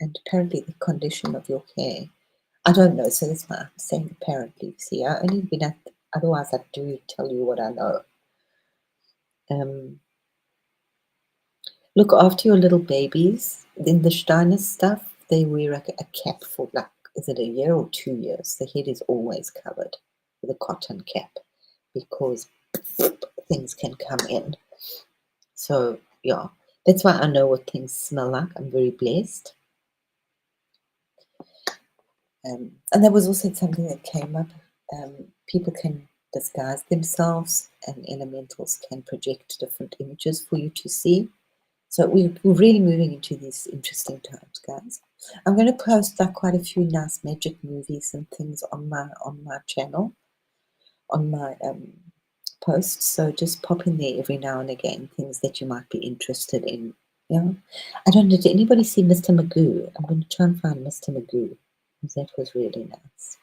And apparently the condition of your hair, I don't know, so that's why I'm saying apparently. See, I only been at, otherwise I do tell you what I know. Look after your little babies. In the Steiner stuff, they wear a cap for like, is it a year or 2 years? The head is always covered with a cotton cap because things can come in. So, yeah, that's why I know what things smell like. I'm very blessed. And there was also something that came up. People can disguise themselves, and elementals can project different images for you to see. So we're really moving into these interesting times, guys. I'm going to post like quite a few nice magic movies and things on my channel, on my posts. So just pop in there every now and again, things that you might be interested in. Yeah, I don't know. Did anybody see Mr. Magoo? I'm going to try and find Mr. Magoo because that was really nice.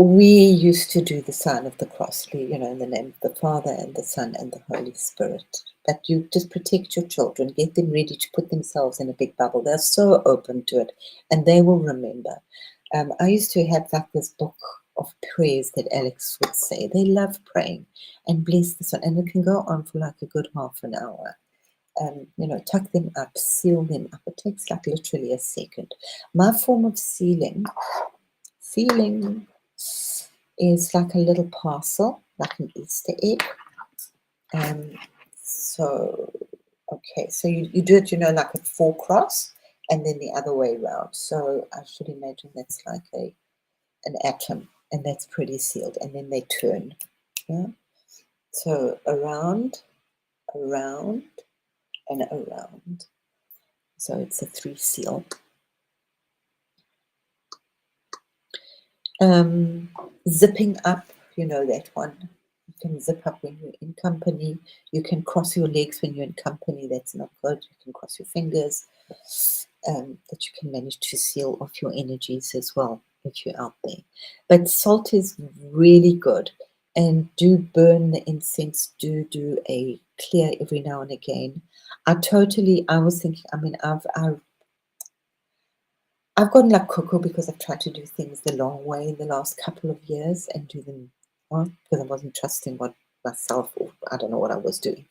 We used to do the sign of the cross, in the name of the Father and the Son and the Holy Spirit. But you just protect your children, get them ready to put themselves in a big bubble. They're so open to it, and they will remember. I used to have like this book of prayers that Alex would say. They love praying and bless this one, and it can go on for like a good half an hour. tuck them up, seal them up. It takes like literally a second. My form of sealing is like a little parcel, like an Easter egg. So you do it, like a 4-cross, and then the other way around. So I should imagine that's like an atom, and that's pretty sealed, and then they turn. Yeah. So around, and around. So it's a 3 seal. Zipping up, that one. You can zip up when you're in company. You can cross your legs when you're in company. That's not good. You can cross your fingers. That you can manage to seal off your energies as well if you're out there. But salt is really good. And do burn the incense. Do a clear every now and again. I was thinking, I've gotten like cuckoo because I've tried to do things the long way in the last couple of years and do them because I wasn't trusting myself, or I don't know what I was doing.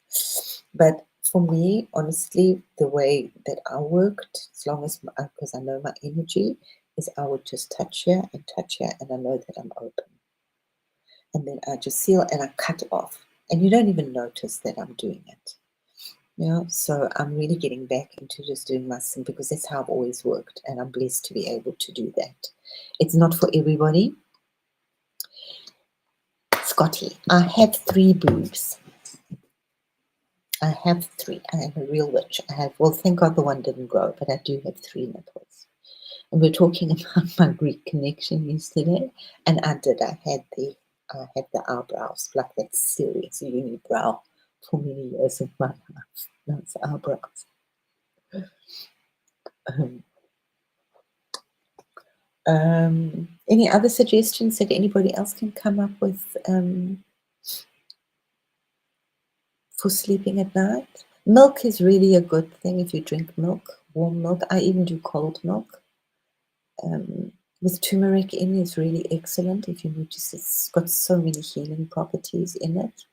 But for me, honestly, the way that I worked, as long as, because I know my energy, is I would just touch here, and I know that I'm open. And then I just seal and I cut off. And you don't even notice that I'm doing it. So I'm really getting back into just doing my sim because that's how I've always worked, and I'm blessed to be able to do that. It's not for everybody. Scotty, I have 3 boobs. I have 3. I am a real witch. Thank God the one didn't grow, but I do have 3 nipples. And we're talking about my Greek connection yesterday, and I had the eyebrows, like that serious unibrow for many years of my life. Those eyebrows. Any other suggestions that anybody else can come up with for sleeping at night? Milk is really a good thing if you drink milk, warm milk. I even do cold milk. With turmeric in is really excellent if you notice it's got so many healing properties in it.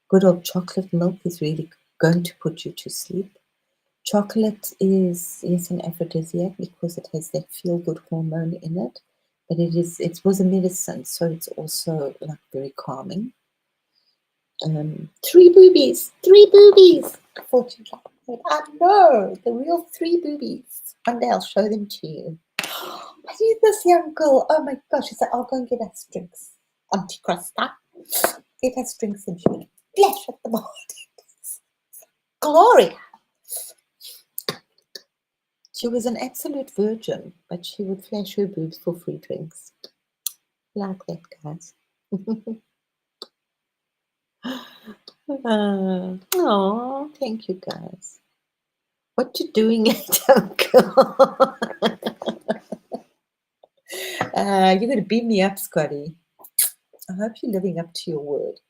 Good old chocolate milk is really going to put you to sleep. Chocolate is an aphrodisiac because it has that feel-good hormone in it, but it was a medicine, so it's also like very calming. 3 boobies. I thought you'd like that. I know, the real 3 boobies. One day I'll show them to you. Who's this young girl? Oh my gosh, she said, I'll go and get us drinks. Auntie Krista, get us drinks, and she would flash at the moment. Gloria. She was an absolute virgin, but she would flash her boobs for free drinks. Like that, guys. Oh, thank you, guys. What you doing, Uncle? You're going to beat me up, Scotty. I hope you're living up to your word.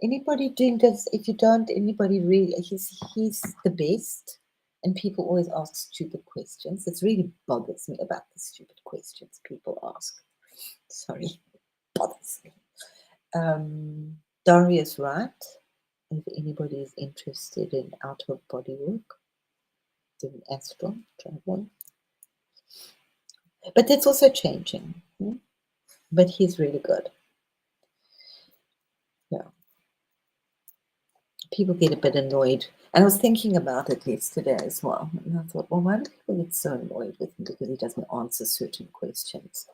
Anybody doing this? If you don't, anybody really, he's the best. And people always ask stupid questions. It really bothers me about the stupid questions people ask. Sorry, bothers me. Darius Wright, if anybody is interested in out-of-body work, doing astral traveling. But that's also changing. But he's really good. Yeah. People get a bit annoyed. And I was thinking about it yesterday as well. And I thought, well, why do people get so annoyed with him because he doesn't answer certain questions?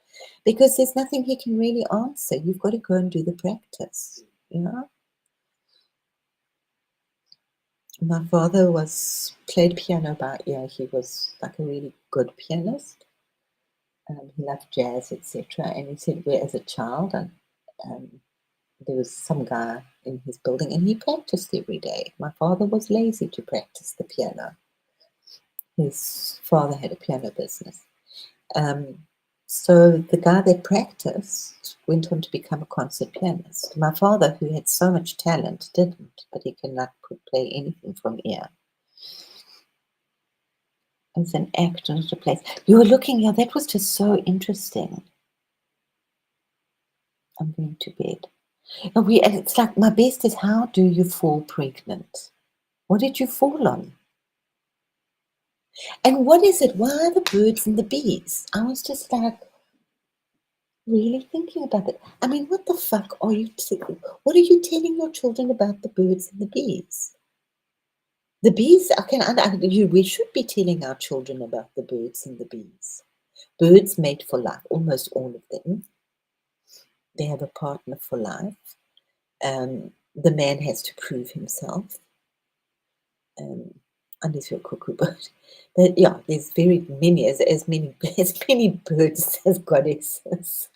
Because there's nothing he can really answer. You've got to go and do the practice. My father played piano by ear. He was like a really good pianist. He loved jazz, etc. And he said, as a child, and there was some guy in his building, and he practiced every day. My father was lazy to practice the piano. His father had a piano business. So the guy that practiced went on to become a concert pianist. My father, who had so much talent, didn't, but he could play anything from ear. It's an act, not a place. You were looking, yeah, that was just so interesting. I'm going to bed. It's like my best is, how do you fall pregnant? What did you fall on? And what is it? Why are the birds and the bees? I was just like really thinking about it. I mean, what the fuck are you? What are you telling your children about the birds and the bees? The bees. We should be telling our children about the birds and the bees. Birds mate for life. Almost all of them. They have a partner for life. The man has to prove himself. Unless you're a cuckoo bird. But yeah, there's very many, as many as many birds as goddesses,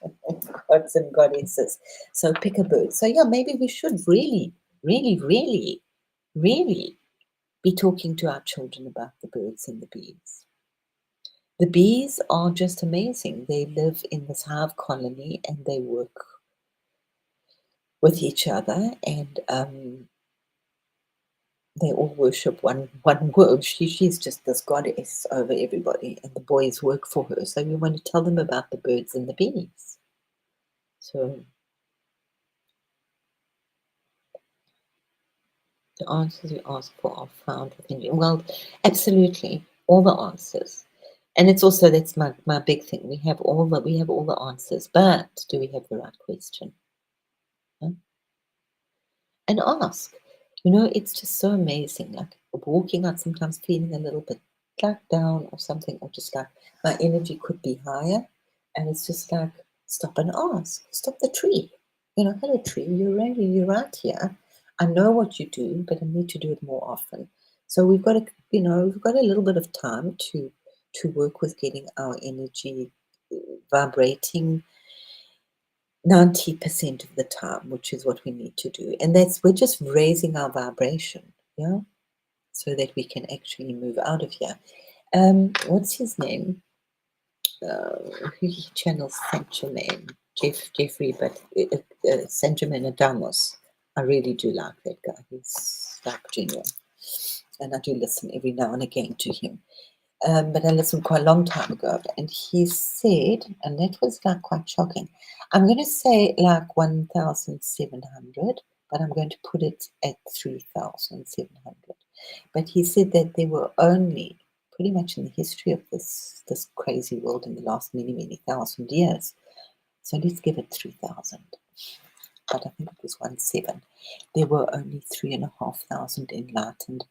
gods and goddesses. So pick a bird. So yeah, maybe we should really, really, really, really be talking to our children about the birds and the bees. The bees are just amazing. They live in this hive colony and they work with each other, and they all worship one word. She's just this goddess over everybody, and the boys work for her. So we want to tell them about the birds and the bees. So the answers you ask for are found within you. Well, absolutely, all the answers. And it's also, that's my big thing. We have all the answers, but do we have the right question? Huh? And ask. It's just so amazing. Like walking out sometimes feeling a little bit like down or something, or just like my energy could be higher. And it's just like, stop and ask. Stop the tree. Hello tree, you're right here. I know what you do, but I need to do it more often. So we've got a little bit of time to work with getting our energy vibrating 90% of the time, which is what we need to do. And we're just raising our vibration, yeah, so that we can actually move out of here. What's his name? He channels Saint Germain, Jeffrey, but Saint Germain Adamos. I really do like that guy. He's like genuine. And I do listen every now and again to him. But I listened quite a long time ago, and he said, and that was like quite shocking. I'm going to say like 1,700, but I'm going to put it at 3,700. But he said that there were only, pretty much in the history of this crazy world in the last many thousand years. So let's give it 3,000. But I think it was 1,700. There were only 3,500 enlightened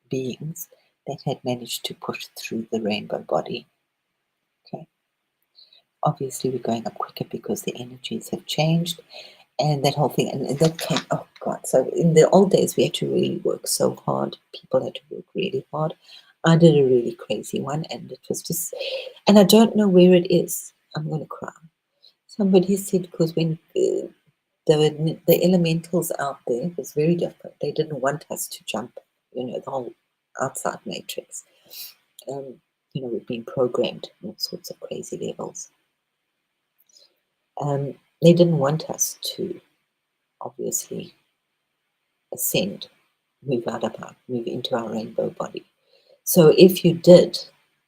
beings that had managed to push through the rainbow body. Okay. Obviously, we're going up quicker because the energies have changed, and that whole thing, and that came. Oh God! So in the old days, we had to really work so hard. People had to work really hard. I did a really crazy one, and it was just, and I don't know where it is. I'm going to cry. Somebody said because when the elementals out there was very different. They didn't want us to jump, the whole outside matrix. We've been programmed in all sorts of crazy levels. They didn't want us to obviously ascend, move into our rainbow body. So if you did,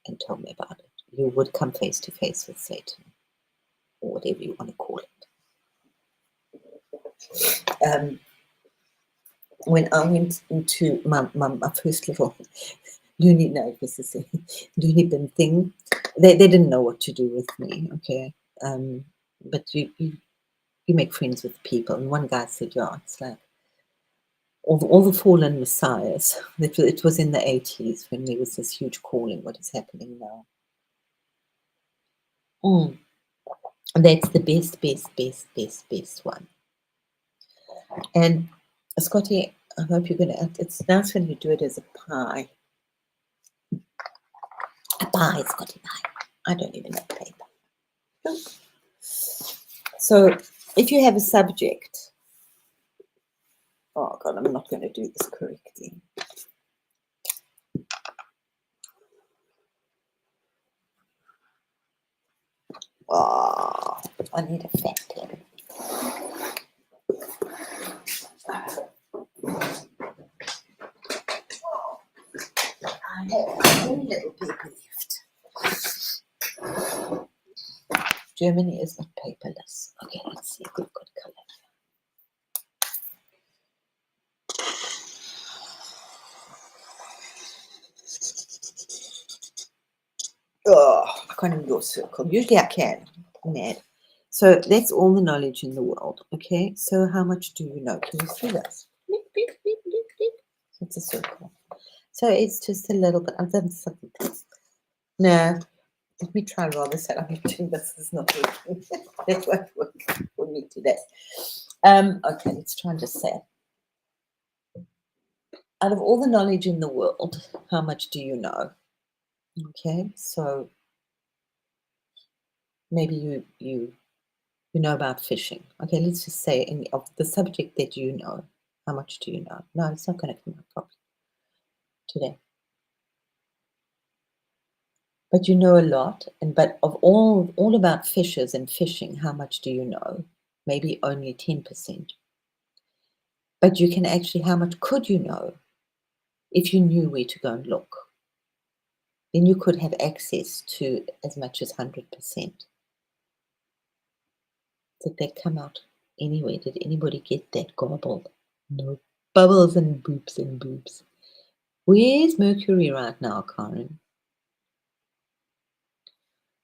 and tell me about it, you would come face to face with Satan, or whatever you want to call it. When I went into my first little loony bin thing, they didn't know what to do with me, okay? But you make friends with people, and one guy said, yeah, it's like all the fallen messiahs. It was in the 80s when there was this huge calling, what is happening now. That's the best one. And Scotty, I hope you're gonna. It's nice when you do it as a pie. A pie, Scotty pie. I don't even have paper. So if you have a subject, oh God, I'm not going to do this correctly. Oh, I need a fat pen. I have very little paper left. Germany is not paperless. Okay, let's see if we've got color. I can't even draw a circle. Usually I can. I'm mad. So that's all the knowledge in the world. Okay. So how much do you know? Can you see this? It's a circle. So it's just a little bit. I've done something. No. Let me try rather say I'm doing this. Is not working. That won't work for me today. Okay, let's try and just say it. Out of all the knowledge in the world, how much do you know? Okay, so maybe you know about fishing. Okay, let's just say of the subject that you know, how much do you know? No, it's not going to come up properly today. But you know a lot, and but of all about fishes and fishing, how much do you know? Maybe only 10%. But you can actually, how much could you know if you knew where to go and look? Then you could have access to as much as 100%. Did that come out anyway? Did anybody get that garbled? No. Bubbles and boops and boobs. Where's Mercury right now, Karen?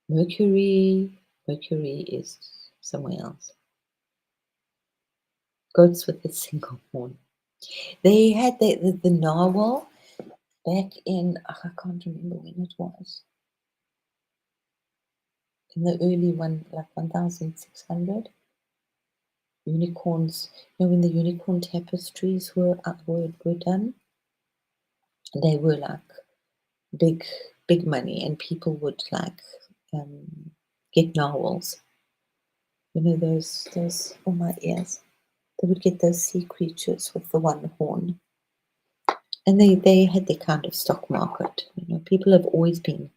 Mercury is somewhere else. Goats with a single horn. They had the narwhal back in, I can't remember when it was. In the early one, like 1600. Unicorns, when the unicorn tapestries were done, they were like big money, and people would like get narwhals. Those oh my ears. They would get those sea creatures with the one horn. And they had their kind of stock market. People have always been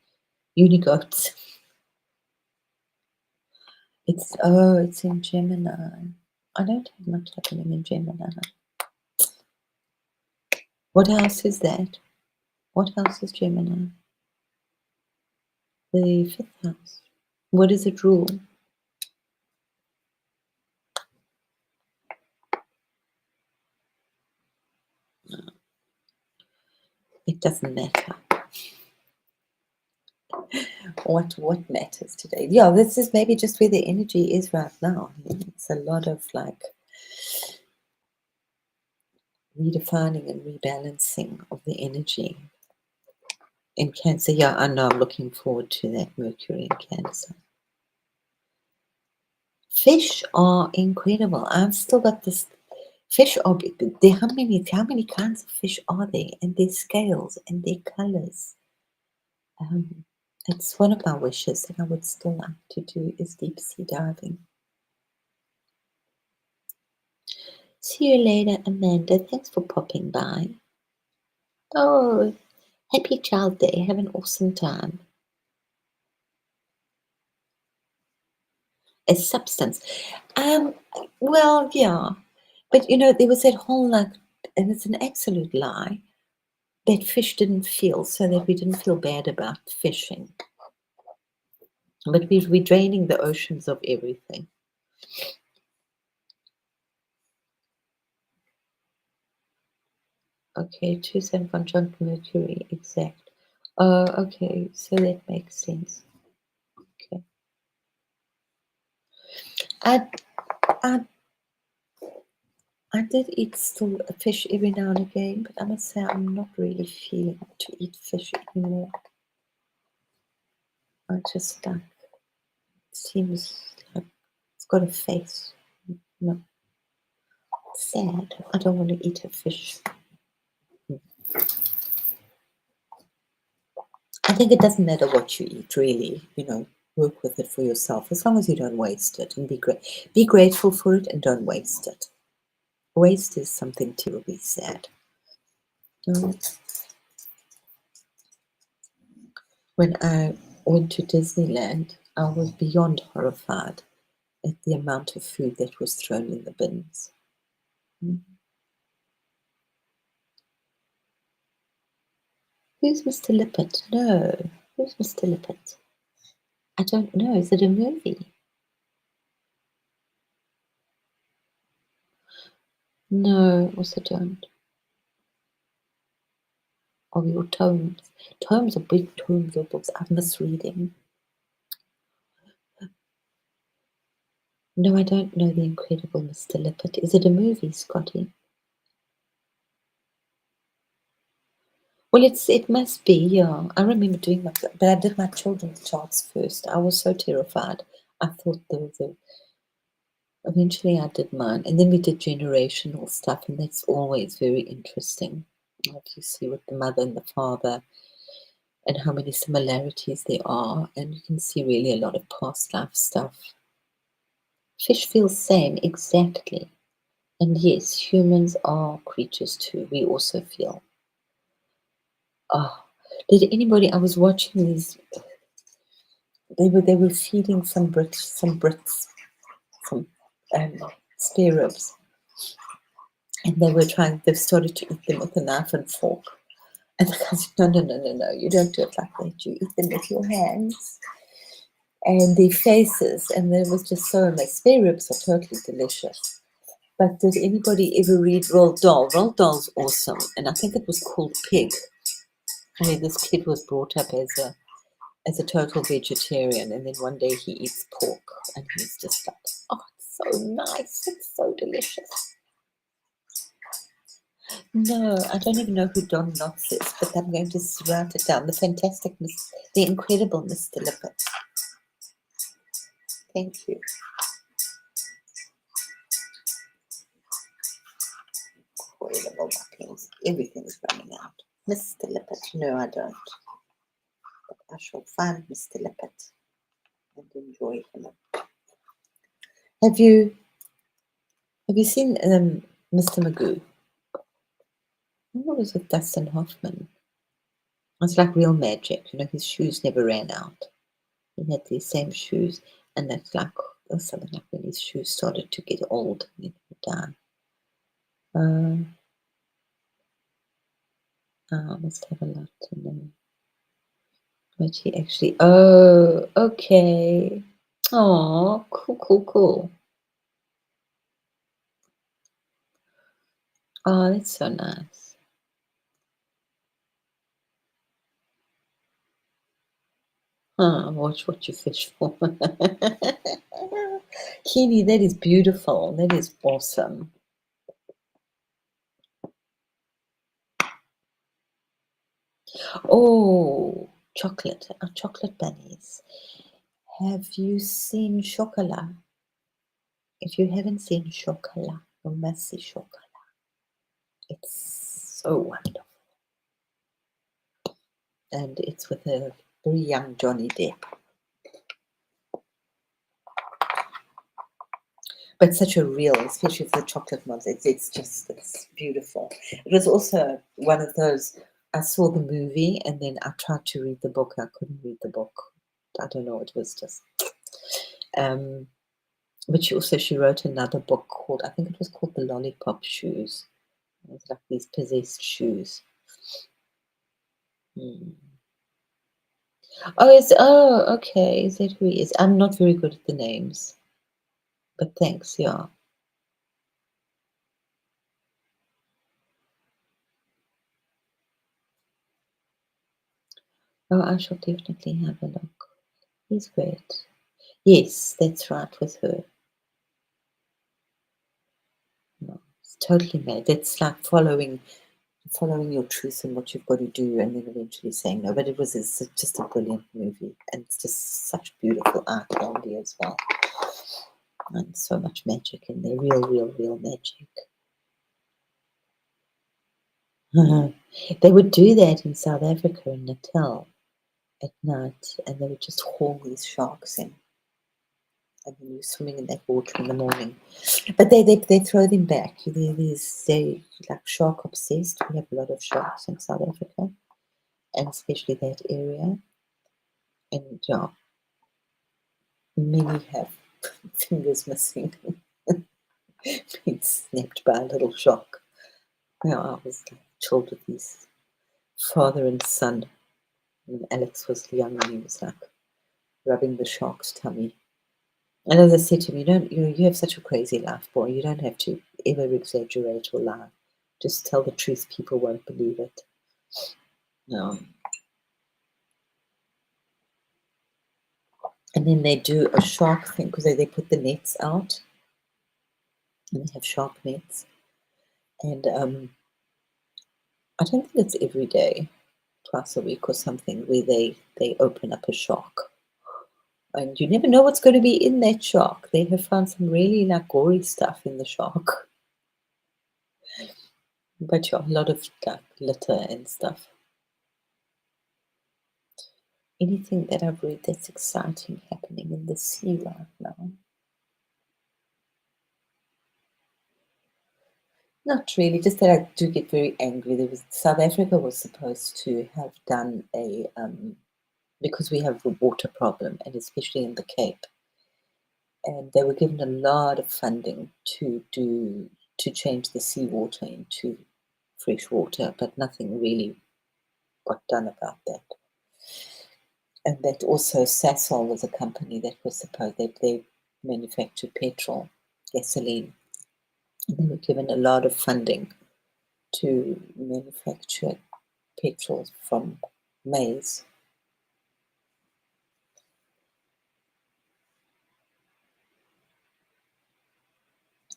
unigoats. It's in Gemini. I don't have much happening in Gemini. What house is that? What house is Gemini? The 5th house. What does it rule? It doesn't matter. What matters today? Yeah, this is maybe just where the energy is right now. It's a lot of like redefining and rebalancing of the energy in Cancer. Yeah, I know. I'm looking forward to that Mercury in Cancer. Fish are incredible. I've still got this. Fish are there. How many kinds of fish are there, and their scales and their colors? It's one of my wishes that I would still like to do is deep sea diving. See you later, Amanda. Thanks for popping by. Oh, happy Child Day. Have an awesome time. A substance. Well, yeah. But there was that whole and it's an absolute lie, that fish didn't feel, so that we didn't feel bad about fishing. But we're draining the oceans of everything. Okay, 2 conjunct Mercury, exact. Okay, so that makes sense. Okay. I did eat still fish every now and again, but I must say I'm not really feeling to eat fish anymore. I just it seems like it's got a face. No, sad. I don't want to eat a fish. I think it doesn't matter what you eat, really. Work with it for yourself as long as you don't waste it, and be grateful for it and don't waste it. Waste is something terribly sad. When I went to Disneyland, I was beyond horrified at the amount of food that was thrown in the bins. Who's Mr. Lippert? No. Who's Mr. Lippert? I don't know. Is it a movie? No, also don't. Of your tomes. Tomes are big tomes of books. I'm misreading. No, I don't know The Incredible Mr. Lippet. Is it a movie, Scotty? Well, it must be, yeah. I remember doing my, but I did my children's charts first. I was so terrified. I thought there was a. Eventually, I did mine, and then we did generational stuff, and that's always very interesting. Like you see with the mother and the father, and how many similarities there are, and you can see really a lot of past life stuff. Fish feel same exactly, and yes, humans are creatures too. We also feel. Oh, did anybody? I was watching these. They were feeding some Brits some spare ribs, and they started to eat them with a knife and fork. And the guy said, no, no, no, no, no, you don't do it like that. You eat them with your hands. And their faces, and they was just so amazing. Spare ribs are totally delicious. But did anybody ever read Roald Dahl? Roald Dahl's awesome, and I think it was called Pig. I mean, this kid was brought up as a total vegetarian, and then one day he eats pork, and he's just like, oh, it's so nice, it's so delicious. No, I don't even know who Don Knotts is, but I'm going to write it down. The Incredible Mr. Lippet. Thank you. Incredible muffins. Everything's running out. Mr. Lippet. No, I don't. But I shall find Mr. Lippet and enjoy him. Have you seen Mr. Magoo? What was with Dustin Hoffman? It's like real magic. You know, his shoes never ran out. He had these same shoes, and that's like something like when his shoes started to get old and he would die. I must have a lot to know. But he actually. Oh, okay. Oh, cool, cool, cool. Oh, that's so nice. Watch what you fish for. Kenny, that is beautiful. That is awesome. Oh, chocolate. Chocolate bunnies. Have you seen Chocolat? If you haven't seen Chocolat, you must see Chocolat. It's so wonderful. And it's with a very young Johnny Depp. But such a real, especially for the chocolate ones, it's beautiful. It was also one of those, I saw the movie and then I tried to read the book. I couldn't read the book. I don't know, it was just but she wrote another book called, I think it was called The Lollipop Shoes. It was like these possessed shoes. Okay. Is that who he is? I'm not very good at the names. But thanks, yeah. Oh, I shall definitely have a look. He's great. Yes, that's right, with her. No, it's totally made. It's like following your truth and what you've got to do, and then eventually saying no. But it's just a brilliant movie, and it's just such beautiful art candy as well, and so much magic in there. Real magic. They would do that in South Africa in Natal at night, and they would just haul these sharks in, and then you're swimming in that water in the morning. But they throw them back. They like shark obsessed. We have a lot of sharks in South Africa, and especially that area. And yeah, many have fingers missing, been snapped by a little shark. Yeah, I was like chilled with these father and son. And Alex was young and he was like rubbing the shark's tummy. And as I said to him, you have such a crazy life, boy. You don't have to ever exaggerate or lie. Just tell the truth. People won't believe it. No. And then they do a shark thing because they put the nets out and they have shark nets. And I don't think it's every day, twice a week or something, where they open up a shark. And you never know what's going to be in that shark. They have found some really like gory stuff in the shark. But yeah, a lot of like litter and stuff. Anything that I've read that's exciting happening in the sea right now? Not really, just that I do get very angry. South Africa was supposed to have done a because we have a water problem, and especially in the Cape, and they were given a lot of funding to change the seawater into fresh water, but nothing really got done about that. And that also Sasol was a company that was supposed they manufactured petrol, gasoline, and they were given a lot of funding to manufacture petrol from maize.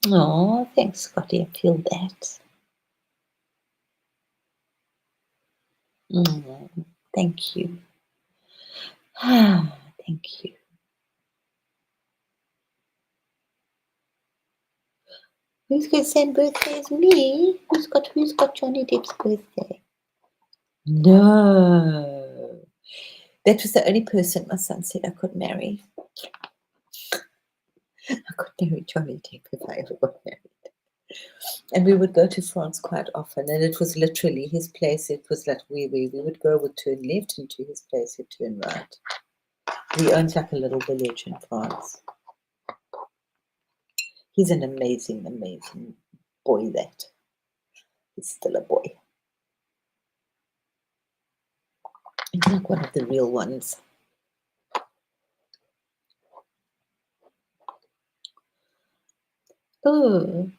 Oh, thanks, Scotty. I feel that. Thank you. Thank you. Who's got the same birthday as me? Who's got Johnny Depp's birthday? No. That was the only person my son said I could marry. I could marry Johnny Depp if I ever got married. And we would go to France quite often, and it was literally his place. It was like we would go, would turn left, and to his place he'd turn right. He owns like a little village in France. He's an amazing, amazing boy. That he's still a boy. He's like one of the real ones. Oh,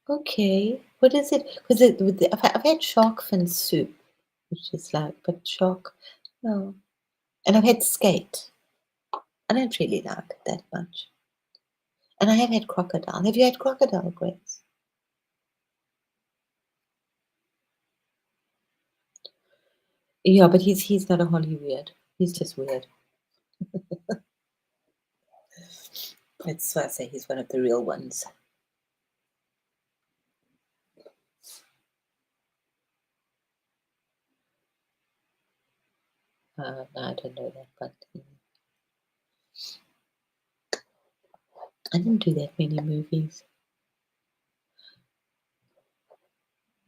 okay. What is it? Because I've had shark fin soup, which is like, but shark, no. And I've had skate. I don't really like it that much. And I have had crocodile. Have you had crocodile, Grace? Yeah, but he's not a Holly weird. He's just weird. That's why I say he's one of the real ones. No, I don't know that, but I didn't do that many movies.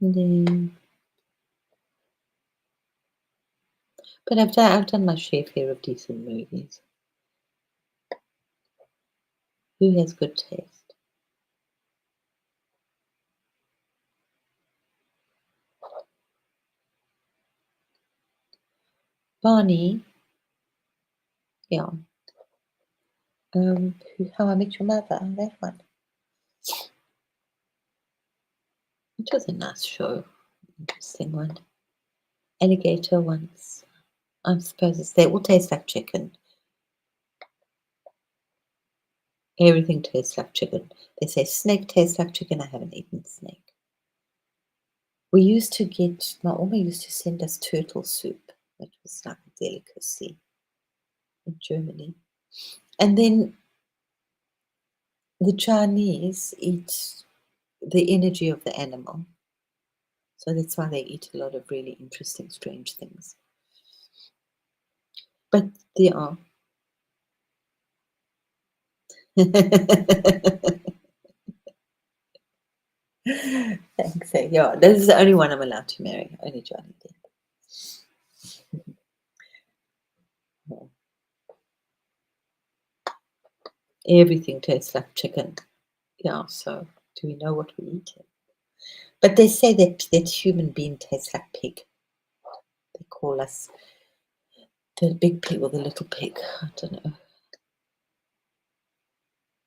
No. But I've done my share of decent movies. Who has good taste? Barney. Yeah. How I Met Your Mother. That one. It was a nice show. Interesting one. Alligator once. I suppose they all taste like chicken. Everything tastes like chicken. They say snake tastes like chicken. I haven't eaten snake. We used to get, my Oma used to send us turtle soup. That was like a delicacy in Germany. And then the Chinese eat the energy of the animal. So that's why they eat a lot of really interesting, strange things. But they are. Thanks. Yeah, this is the only one I'm allowed to marry. Only Johnny Depp. Everything tastes like chicken. Yeah, so do we know what we're eating? But they say that human being tastes like pig. They call us the big pig or the little pig. I don't know.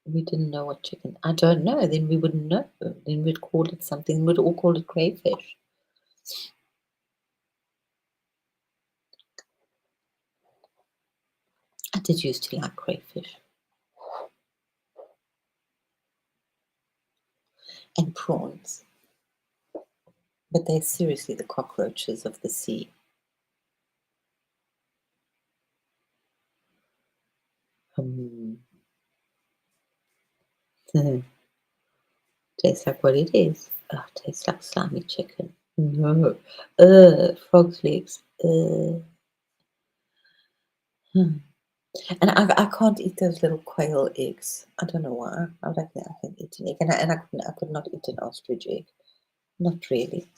We didn't know what chicken. I don't know. Then we wouldn't know. Then we'd call it something. We'd all call it crayfish. did used to like crayfish and prawns, but they're seriously the cockroaches of the sea. Hmm. Tastes like what it is. Oh, tastes like slimy chicken. No. Frog's legs. Hmm. And I can't eat those little quail eggs. I don't know why. I don't think I can eat an egg. I could not eat an ostrich egg. Not really.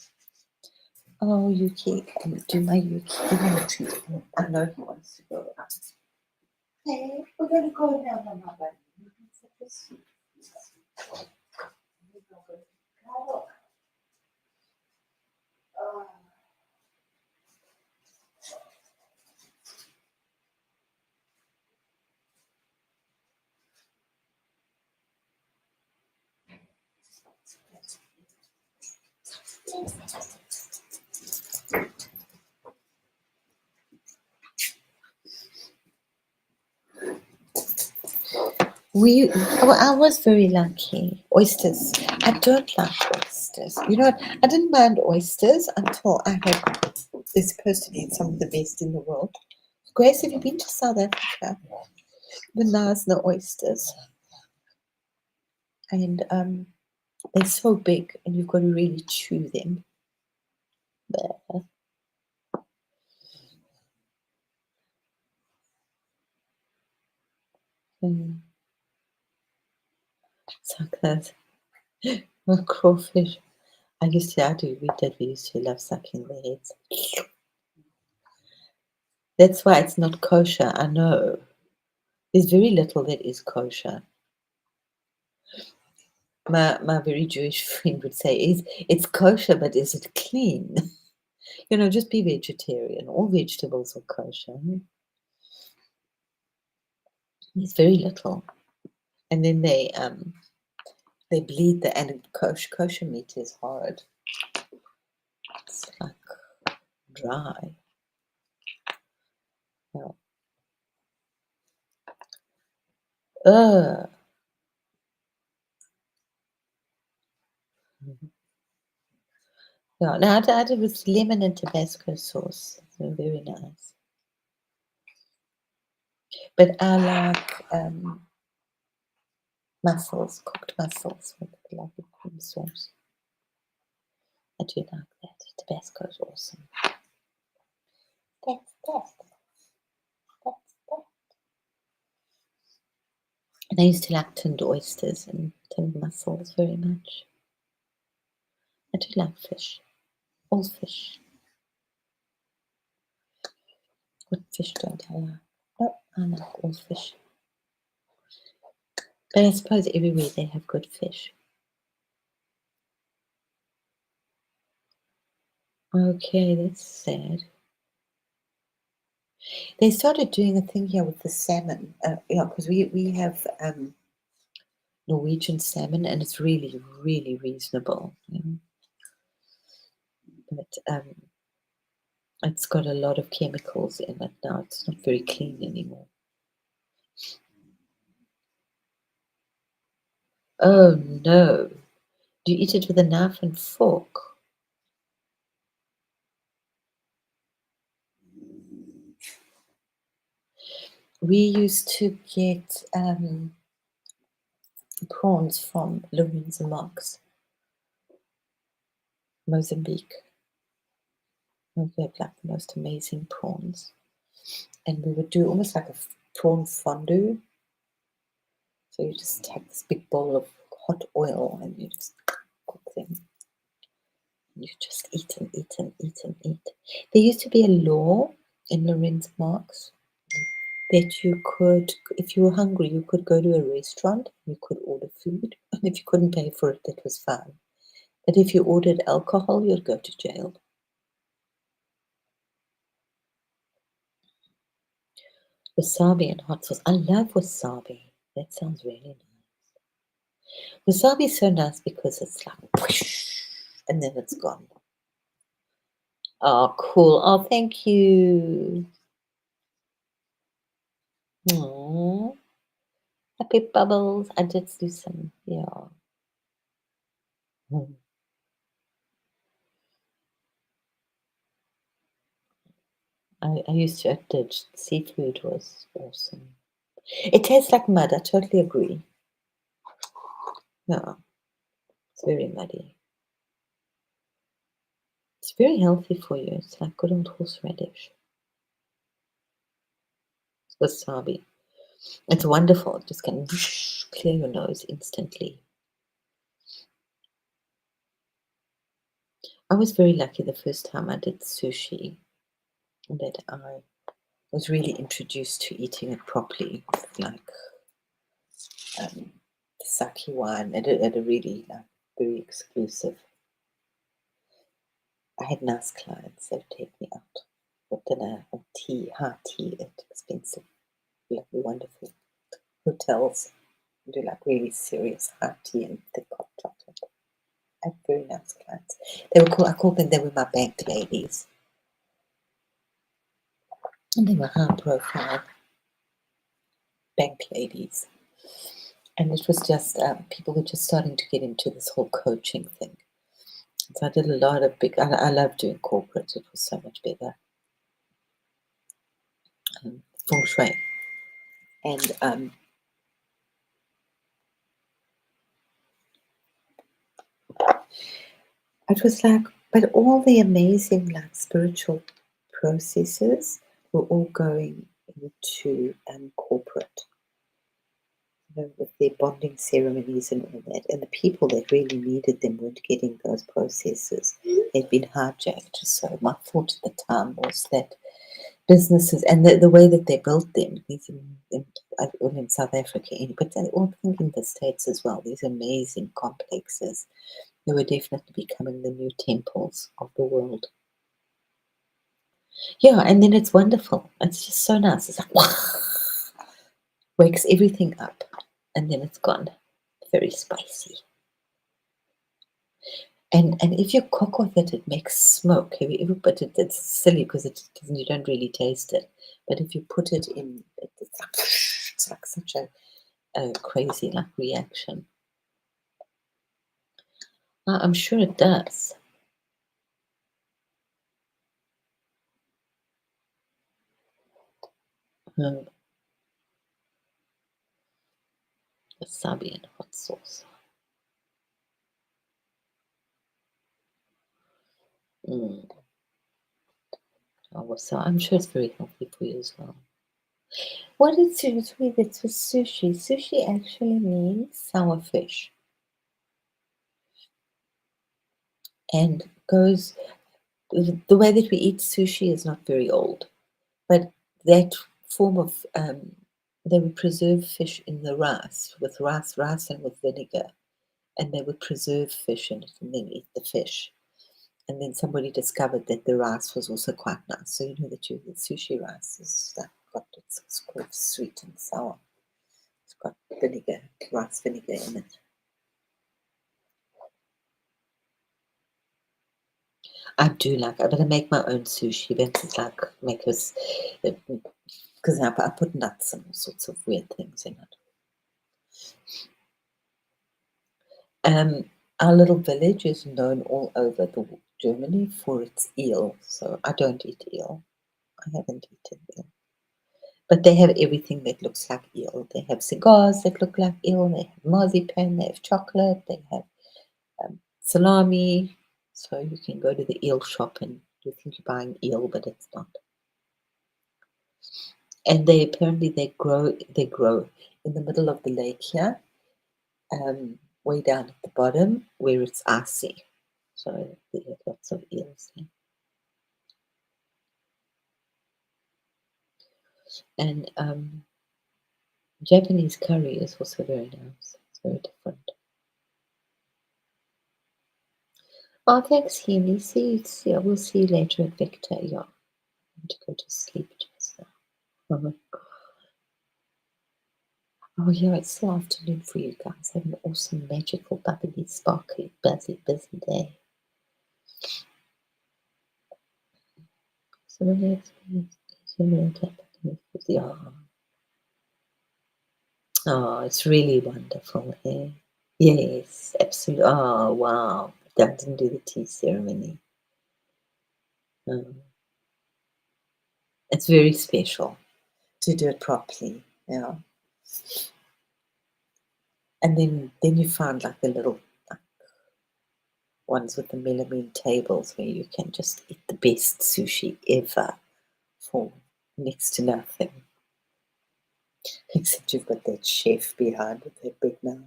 Oh, Yuki. Do my Yuki. Give him a treat. I know he wants to go out. Hey, we're going to go now, Mama. You've been such a sweet. We're going to go. Oh. I was very lucky. Oysters. I don't like oysters. You know what? I didn't mind oysters until I had. They're supposed to be some of the best in the world. Grace, have you been to South Africa? But now it's no oysters, and they're so big, and you've got to really chew them. But, it's like that. Oh, crawfish. I do read that we used to love sucking their heads. That's why it's not kosher. I know. There's very little that is kosher. My very Jewish friend would say, it's kosher, but is it clean? Just be vegetarian. All vegetables are kosher. There's very little. And then they bleed and kosher meat is hard. It's like dry. Yeah. Ugh. Yeah, now I did with lemon and Tabasco sauce. So very nice. But I like mussels, cooked mussels with a lovely cream sauce. I do like that. Tabasco is awesome. That's that. And I used to like tinned oysters and tinned mussels very much. I do like fish. All fish. What fish don't I like? No, I like all fish. But I suppose everywhere they have good fish. Okay, that's sad. They started doing a thing here with the salmon. Because we have Norwegian salmon, and it's really, really reasonable. But it's got a lot of chemicals in it now. It's not very clean anymore. Oh no! Do you eat it with a knife and fork? We used to get prawns from Lorenzo Marx, Mozambique. We had like the most amazing prawns, and we would do almost like a prawn fondue. So you just take this big bowl of hot oil and you just cook them. You just eat and eat and eat and eat. There used to be a law in Lorenz Marx that you could, if you were hungry, you could go to a restaurant, you could order food, and if you couldn't pay for it, that was fine. But if you ordered alcohol, you'd go to jail. Wasabi and hot sauce. I love wasabi. That sounds really nice. Wasabi is so nice because it's like whoosh, and then it's gone. Oh, cool. Oh, thank you. Aww. Happy bubbles. I just do some, yeah. Mm. I used to eat seafood was awesome. It tastes like mud. I totally agree. Yeah, it's very muddy. It's very healthy for you. It's like good old horseradish. It's wasabi. It's wonderful. It just can whoosh, clear your nose instantly. I was very lucky the first time I did sushi that I was really introduced to eating it properly, like sake wine at a really like very exclusive. I had nice clients that would take me out for dinner or tea, high tea at expensive, lovely, wonderful hotels. Do like really serious high tea and thick hot chocolate. I had very nice clients. They were cool. I called them. They were my bank ladies, and they were high profile bank ladies. And it was just people were just starting to get into this whole coaching thing. So I did a lot of big. I love doing corporate. It was so much better. Feng shui, and it was like, but all the amazing like spiritual processes were all going into corporate. With their bonding ceremonies and all that, and the people that really needed them weren't getting those processes. They'd been hijacked. So my thought at the time was that businesses and the way that they built them, these all in South Africa, but I all think in the States as well, these amazing complexes, they were definitely becoming the new temples of the world. Yeah, and then it's wonderful. It's just so nice. It's like wakes everything up, and then it's gone. Very spicy. And if you cook with it, it makes smoke. Have you ever put it? It's silly because it doesn't. You don't really taste it. But if you put it in, it's like such a crazy like reaction. I'm sure it does. Mm, wasabi and hot sauce. Mm. Oh, so I'm sure it's very healthy for you as well. What is it with it with sushi? Sushi actually means sour fish and goes the way that we eat sushi is not very old. But that form of they would preserve fish in the rice with rice and with vinegar, and they would preserve fish in it and then eat the fish. And then somebody discovered that the rice was also quite nice. So you know that the sushi rice is like got it's quite sweet and sour. It's got vinegar, rice vinegar in it. I do like it, but I make my own sushi. But it's like make us because I put nuts and all sorts of weird things in it. Our little village is known all over Germany for its eel, so I don't eat eel. I haven't eaten eel. But they have everything that looks like eel. They have cigars that look like eel, they have marzipan, they have chocolate, they have salami. So you can go to the eel shop and you think you're buying eel, but it's not. And they apparently they grow in the middle of the lake here, way down at the bottom where it's icy. So they have lots of eels there. And Japanese curry is also very nice. It's very different. Oh, thanks, Healy. See, I will see you later at Victor. Yeah, I need to go to sleep just now. Oh, yeah, it's the afternoon for you guys. Have an awesome, magical, bubbly, sparkly, busy, busy day. So the next one is yeah. Oh, it's really wonderful. Eh? Yes, absolutely. Oh, wow. Doesn't do the tea ceremony. Um, it's very special to do it properly. Yeah. And then you find like the little like, ones with the melamine tables where you can just eat the best sushi ever for next to nothing. Except you've got that chef behind with that big mouth.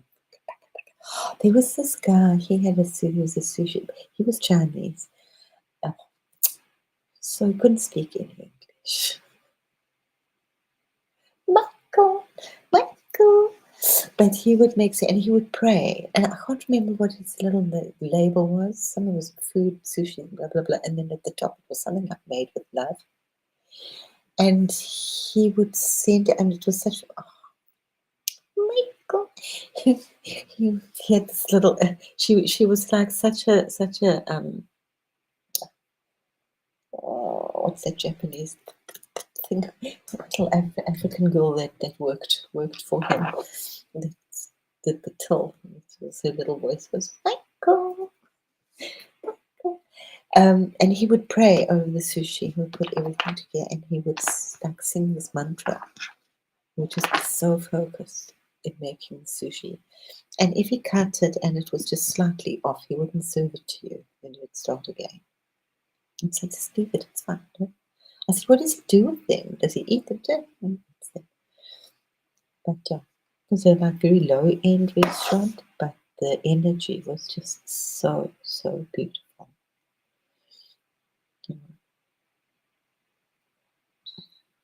There was this guy, he was a sushi, he was Chinese, uh, so he couldn't speak any English. Michael, Michael. But he would make and he would pray, and I can't remember what his little label was. Something was food, sushi, blah blah blah, and then at the top it was something like made with love. And he would send, and it was such. Oh my God, he had this little. She was like such a what's that Japanese thing? Little African girl that worked for him. That did the till. Her little voice was Michael. And he would pray over the sushi. He would put everything together, and he would like sing this mantra. He would just be so focused in making sushi. And if he cut it and it was just slightly off, he wouldn't serve it to you. Then he would start again. I'd say, just leave it. It's fine. No? I said, what does he do with them? Does he eat them too? But yeah, it was a like very low end restaurant, but the energy was just so beautiful. You know.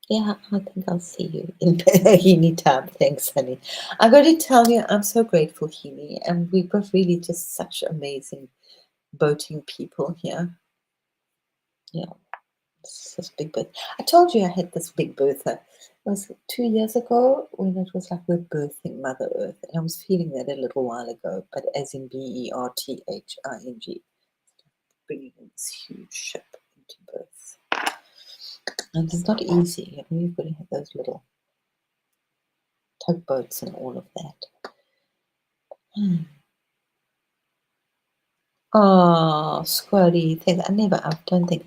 Yeah, I think I'll see you in Hini time. Thanks, honey. I got to tell you, I'm so grateful, Hini, and we've got really just such amazing boating people here. Yeah, it's this big birth. I told you I had this big birther. It was 2 years ago when it was like we're birthing Mother Earth, and I was feeling that a little while ago, but as in BERTHING, bringing in this huge ship into birth. And it's not easy. I mean, you've got to have those little tugboats and all of that. Oh, Squatty, thanks. I don't think,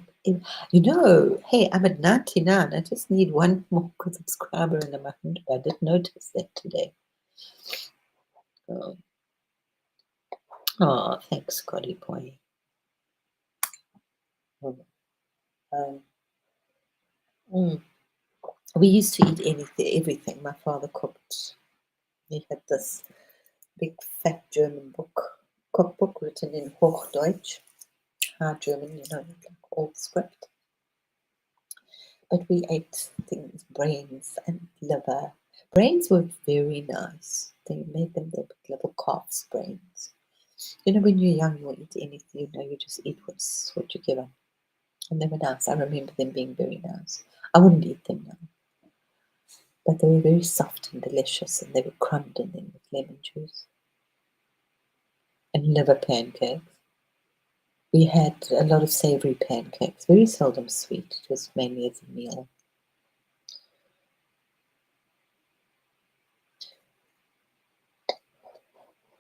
hey, I'm at 99. I just need one more subscriber and I'm 100. I did notice that today. Oh, thanks, Scotty boy. Oh, Um, mm. We used to eat everything. My father cooked. He had this big fat German cookbook written in Hochdeutsch, high German, like old script. But we ate things, brains and liver. Brains were very nice. They made them their little calf's brains. When you're young, you'll eat anything. You just eat what you're given. And they were nice. I remember them being very nice. I wouldn't eat them now. But they were very soft and delicious, and they were crumbed in them with lemon juice. And liver pancakes. We had a lot of savory pancakes, very seldom sweet. It was mainly as a meal.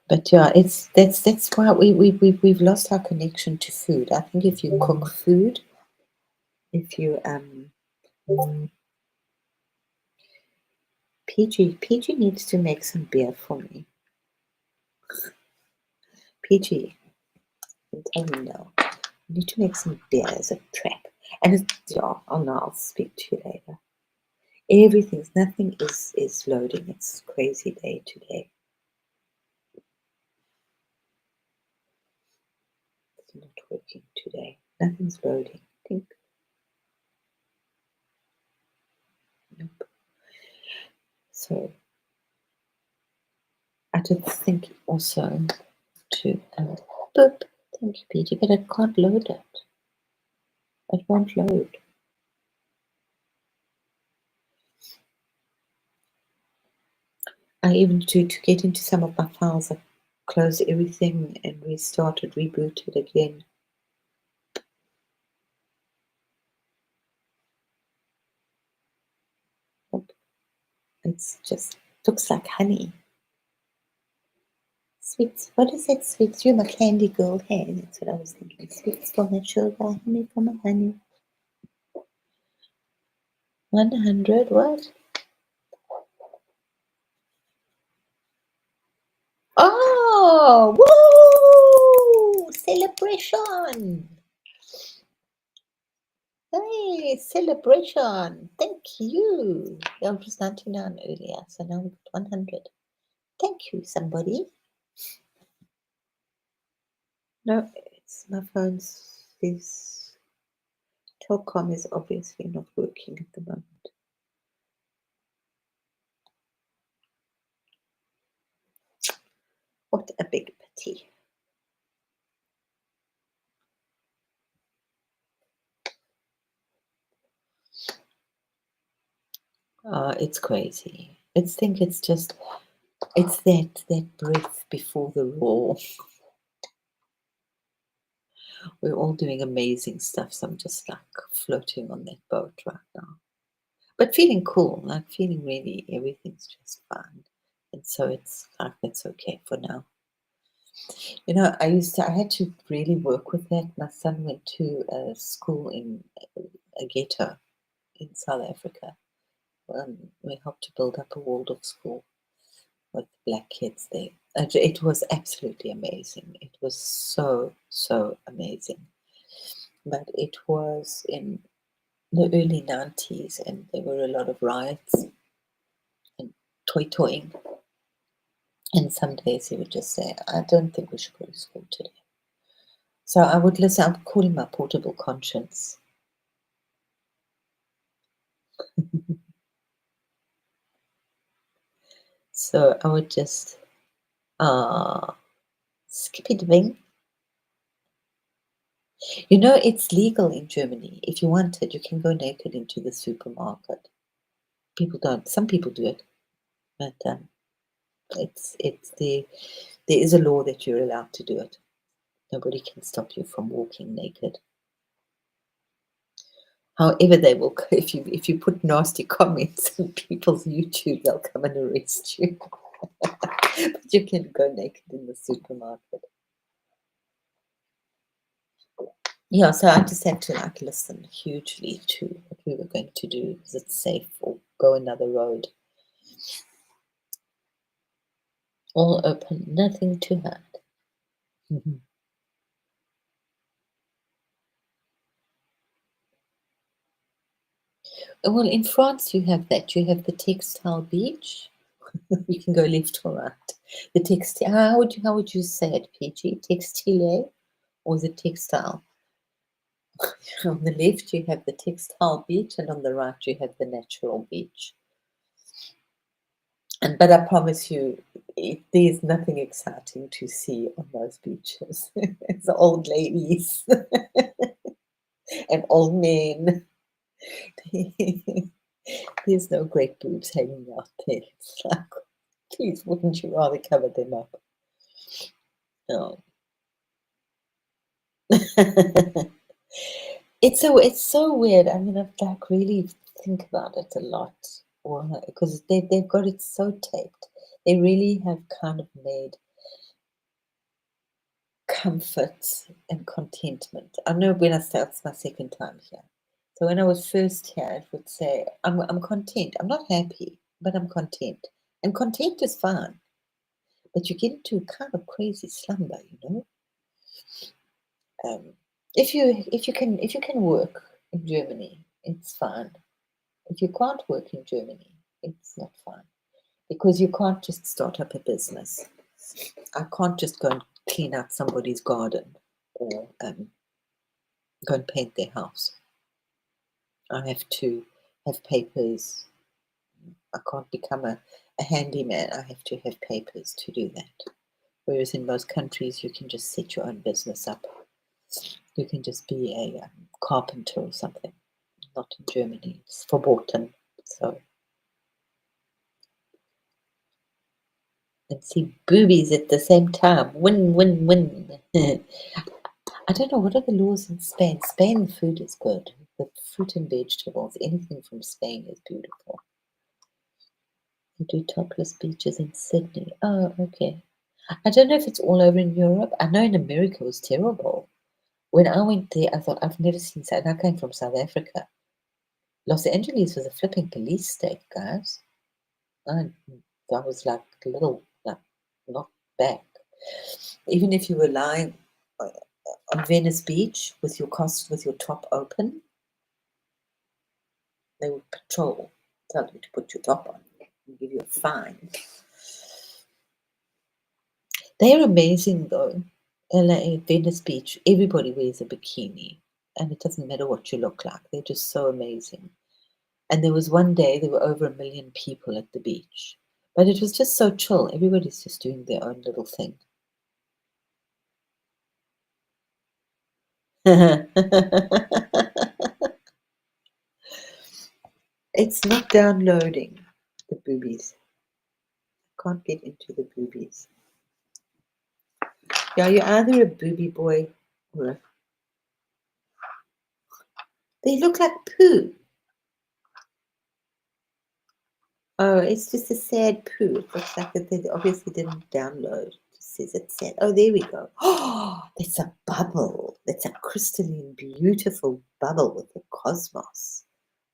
But yeah, that's why we've lost our connection to food. I think if you cook food, if you PG needs to make some beer for me. PG, I'm telling you now, you need to make some beer as a trap. And I'll speak to you later. Nothing is loading. It's crazy day today. It's not working today. Nothing's loading. I think. Nope. So I did think also to boop. Thank you, PG, but I can't load it. It won't load. I even to get into some of my files, I closed everything and rebooted again. Nope. It's just Looks like honey. Sweets. What is it? Sweets. You're my candy girl. Hey, that's what I was thinking. Sweets for my sugar, honey for my honey. 100. What? Oh, woo! Celebration. Hey, celebration. Thank you. It was 99 earlier, so now we got 100. Thank you, somebody. No, it's my phone's. This Telcom is obviously not working at the moment. What a big pity. It's crazy. It's that breath before the roar. We're all doing amazing stuff, so I'm just like floating on that boat right now. But feeling cool, like feeling really everything's just fine. And so it's like it's okay for now. I had to really work with that. My son went to a school in a ghetto in South Africa. We helped to build up a Waldorf school with black kids there. And it was absolutely amazing. It was so, so amazing. But it was in the early 90s, and there were a lot of riots and toying. And some days he would just say, I don't think we should go to school today. So I would listen, I would call him my portable conscience. So I would just, skip it, Ving. It's legal in Germany. If you want it, you can go naked into the supermarket. People don't. Some people do it, but there is a law that you're allowed to do it. Nobody can stop you from walking naked. However, they will if you put nasty comments on people's YouTube, they'll come and arrest you. But you can go naked in the supermarket. Yeah, so I just had to like listen hugely to what we were going to do. Is it safe or go another road? All open, nothing to hide. Well, in France, you have that. You have the textile beach. You can go left or right. The textile. How would you say it, PG? Textile or is it textile? On the left, you have the textile beach, and on the right, you have the natural beach. But I promise you, there's nothing exciting to see on those beaches. It's old ladies and old men. There's no great boobs hanging out there. It's like, please, wouldn't you rather cover them up? No. It's so weird. I mean, I've like really think about it a lot, because they've got it so taped. They really have kind of made comfort and contentment. I know when I started, it's my second time here. So when I was first here, it would say, I'm content. I'm not happy, but I'm content. And content is fine. But you get into a kind of crazy slumber, Um, if you can work in Germany, it's fine. If you can't work in Germany, it's not fine because you can't just start up a business. I can't just go and clean out somebody's garden or go and paint their house. I have to have papers. I can't become a handyman. I have to have papers to do that. Whereas in most countries, you can just set your own business up. You can just be a carpenter or something. Not in Germany. It's verboten. So, and see boobies at the same time. Win, win, win. I don't know, what are the laws in Spain? Spain, the food is good. The fruit and vegetables, anything from Spain is beautiful. You do topless beaches in Sydney. Oh, okay. I don't know if it's all over in Europe. I know in America it was terrible. When I went there, I thought I've never seen South. I came from South Africa. Los Angeles was a flipping police state, guys. And I was like a little like knocked back. Even if you were lying on Venice Beach with your top open, they would patrol, tell you to put your top on, and give you a fine. They're amazing though. LA, Venice Beach, everybody wears a bikini, and it doesn't matter what you look like. They're just so amazing. And there was one day there were over 1 million people at the beach, but it was just so chill. Everybody's just doing their own little thing. It's not downloading the boobies. I can't get into the boobies. Yeah, you're either a booby boy or a... They look like poo. Oh, it's just a sad poo. It looks like they obviously didn't download. It just says it's sad. Oh, there we go. Oh, that's a bubble. That's a crystalline, beautiful bubble with the cosmos.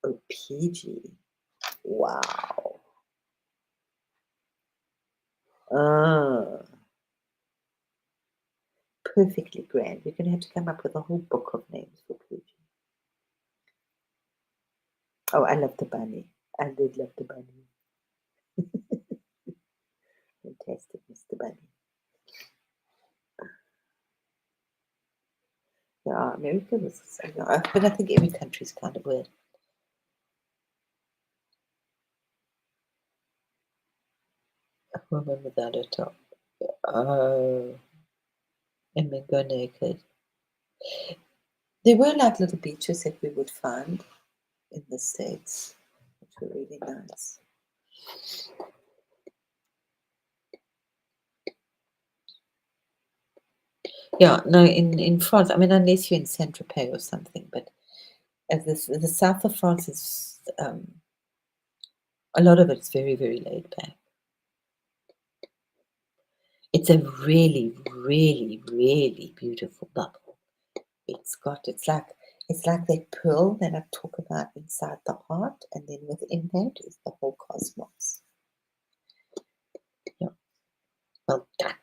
Oh, PG. Wow. Ah, perfectly grand. We're going to have to come up with a whole book of names for PG. Oh, I love the bunny. I did love the bunny. Fantastic, Mr. Bunny. Yeah, America was, but I think every country is kind of weird. A woman without a top. Oh, and then go naked. There were like little beaches that we would find in the States, which were really nice. Yeah, no, in France, I mean, unless you're in Saint Tropez or something, but as the south of France is, a lot of it's very, very laid back. It's a really, really, really beautiful bubble. It's like that pearl that I talk about inside the heart, and then within that is the whole cosmos. Yeah, well done.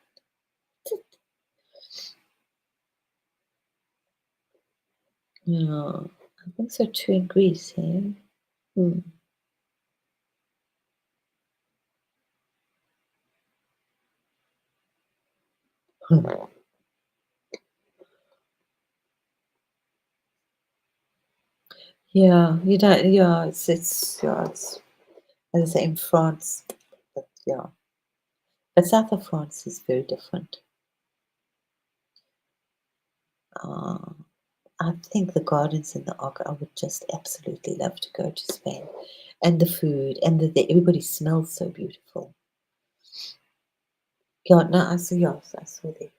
Yeah, I think so too in Greece, eh? Hmm. Yeah, you don't. Yeah, it's as I say in France, but yeah, but south of France is very different. Uh, I think the gardens in the Arc, I would just absolutely love to go to Spain, and the food, and everybody smells so beautiful. Yeah, no, I saw that.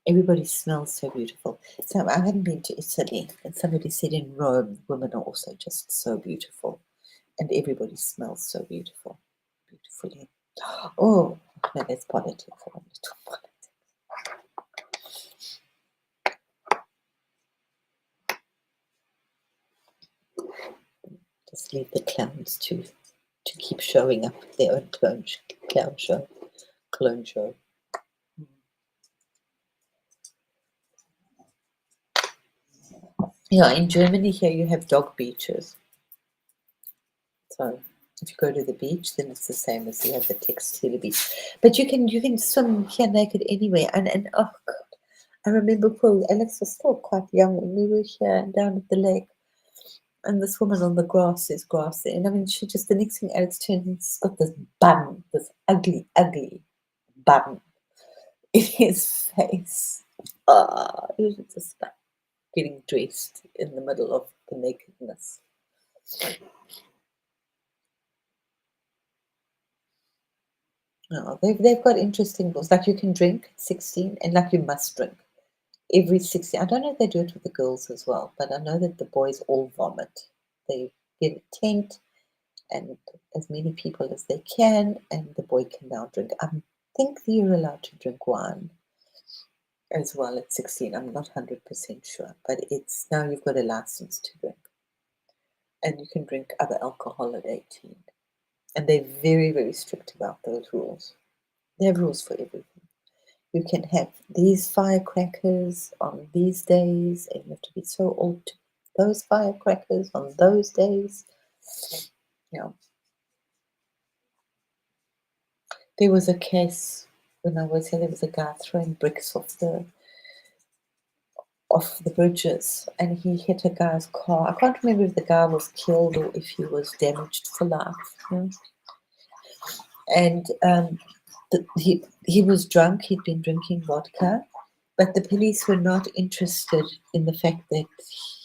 Everybody smells so beautiful. So I haven't been to Italy, and somebody said in Rome, women are also just so beautiful, and everybody smells so beautiful, beautifully. Oh, no, that's politics. I want to talk politics. Just leave the clowns to keep showing up with their own clown show, clone show. Yeah, in Germany here you have dog beaches. So if you go to the beach, then it's the same as you have the textile beach. But you can swim here naked anywhere. And oh God, I remember poor Alex was still quite young when we were here down at the lake. And this woman on the grass is grassy. And I mean, she just, the next thing Alex turned and she's got this bun, this ugly, ugly bun in his face. Ah, he was just like getting dressed in the middle of the nakedness. No, they've got interesting rules. Like you can drink at 16, and like you must drink every 16. I don't know if they do it with the girls as well, but I know that the boys all vomit. They get a tent and as many people as they can, and the boy can now drink. I think you're allowed to drink wine as well at 16. I'm not 100% sure, but it's now you've got a license to drink, and you can drink other alcohol at 18. And they're very, very strict about those rules. They have rules for everything. You can have these firecrackers on these days, and you have to be so old to those firecrackers on those days. Yeah. There was a case when I was here, there was a guy throwing bricks off the bridges, and he hit a guy's car. I can't remember if the guy was killed or if he was damaged for life. Yeah. And he was drunk. He'd been drinking vodka, but the police were not interested in the fact that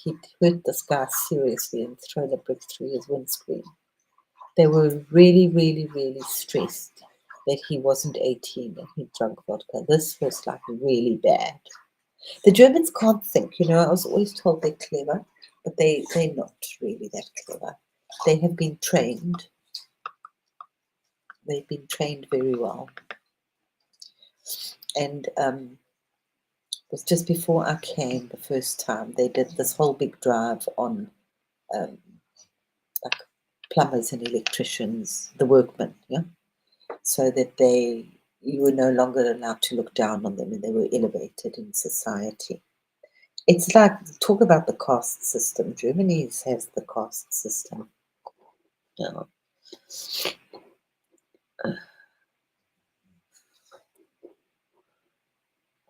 he'd hurt this guy seriously and thrown a brick through his windscreen. They were really, really, really stressed that he wasn't 18 and he drank vodka. This was like really bad. The Germans can't think, I was always told they're clever, but they're not really that clever. They have been trained. They've been trained very well. And it was just before I came the first time, they did this whole big drive on like plumbers and electricians, the workmen, yeah, so that you were no longer allowed to look down on them and they were elevated in society. It's like, talk about the caste system. Germany has the caste system. Yeah.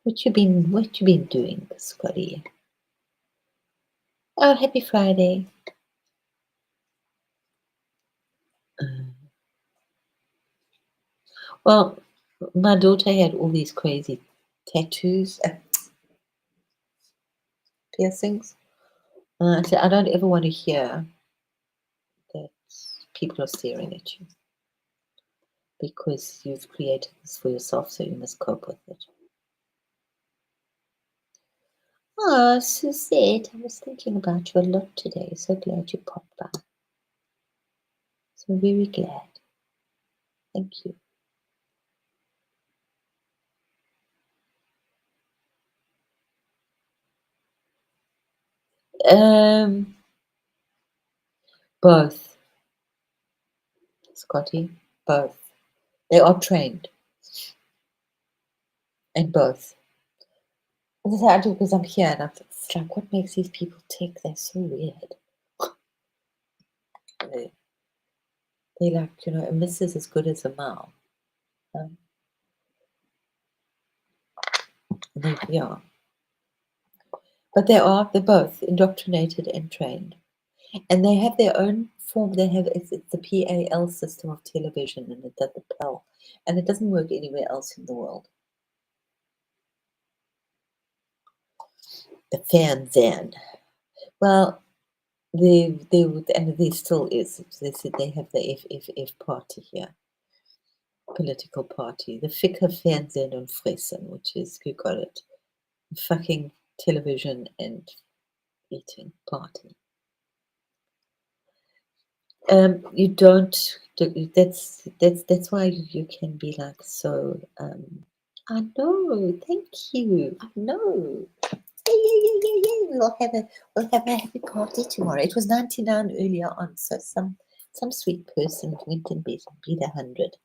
What you been doing, Scotty? Oh, happy Friday. Well, my daughter had all these crazy tattoos, piercings. I said, I don't ever want to hear that people are staring at you because you've created this for yourself, so you must cope with it. Oh, Suzette, I was thinking about you a lot today. So glad you popped by. So very glad. Thank you. Both, Scotty, both. They are trained, and both. And I do because I'm here, and it's like, what makes these people tick? They're so weird. They're like, a miss is as good as a mile. Yeah. But they're both indoctrinated and trained. And they have their own form. It's the PAL system of television, and it's the PAL, and it doesn't work anywhere else in the world. The Fernsehen. Well, there still is. They said they have the FFF party here, political party, the Ficker Fernsehen und Fressen, which is, you got it, fucking television and eating party. You don't. That's why you can be like so. I know. Thank you. I know. Yeah. We'll have a happy party tomorrow. It was 99 earlier on, so some sweet person went and beat 100.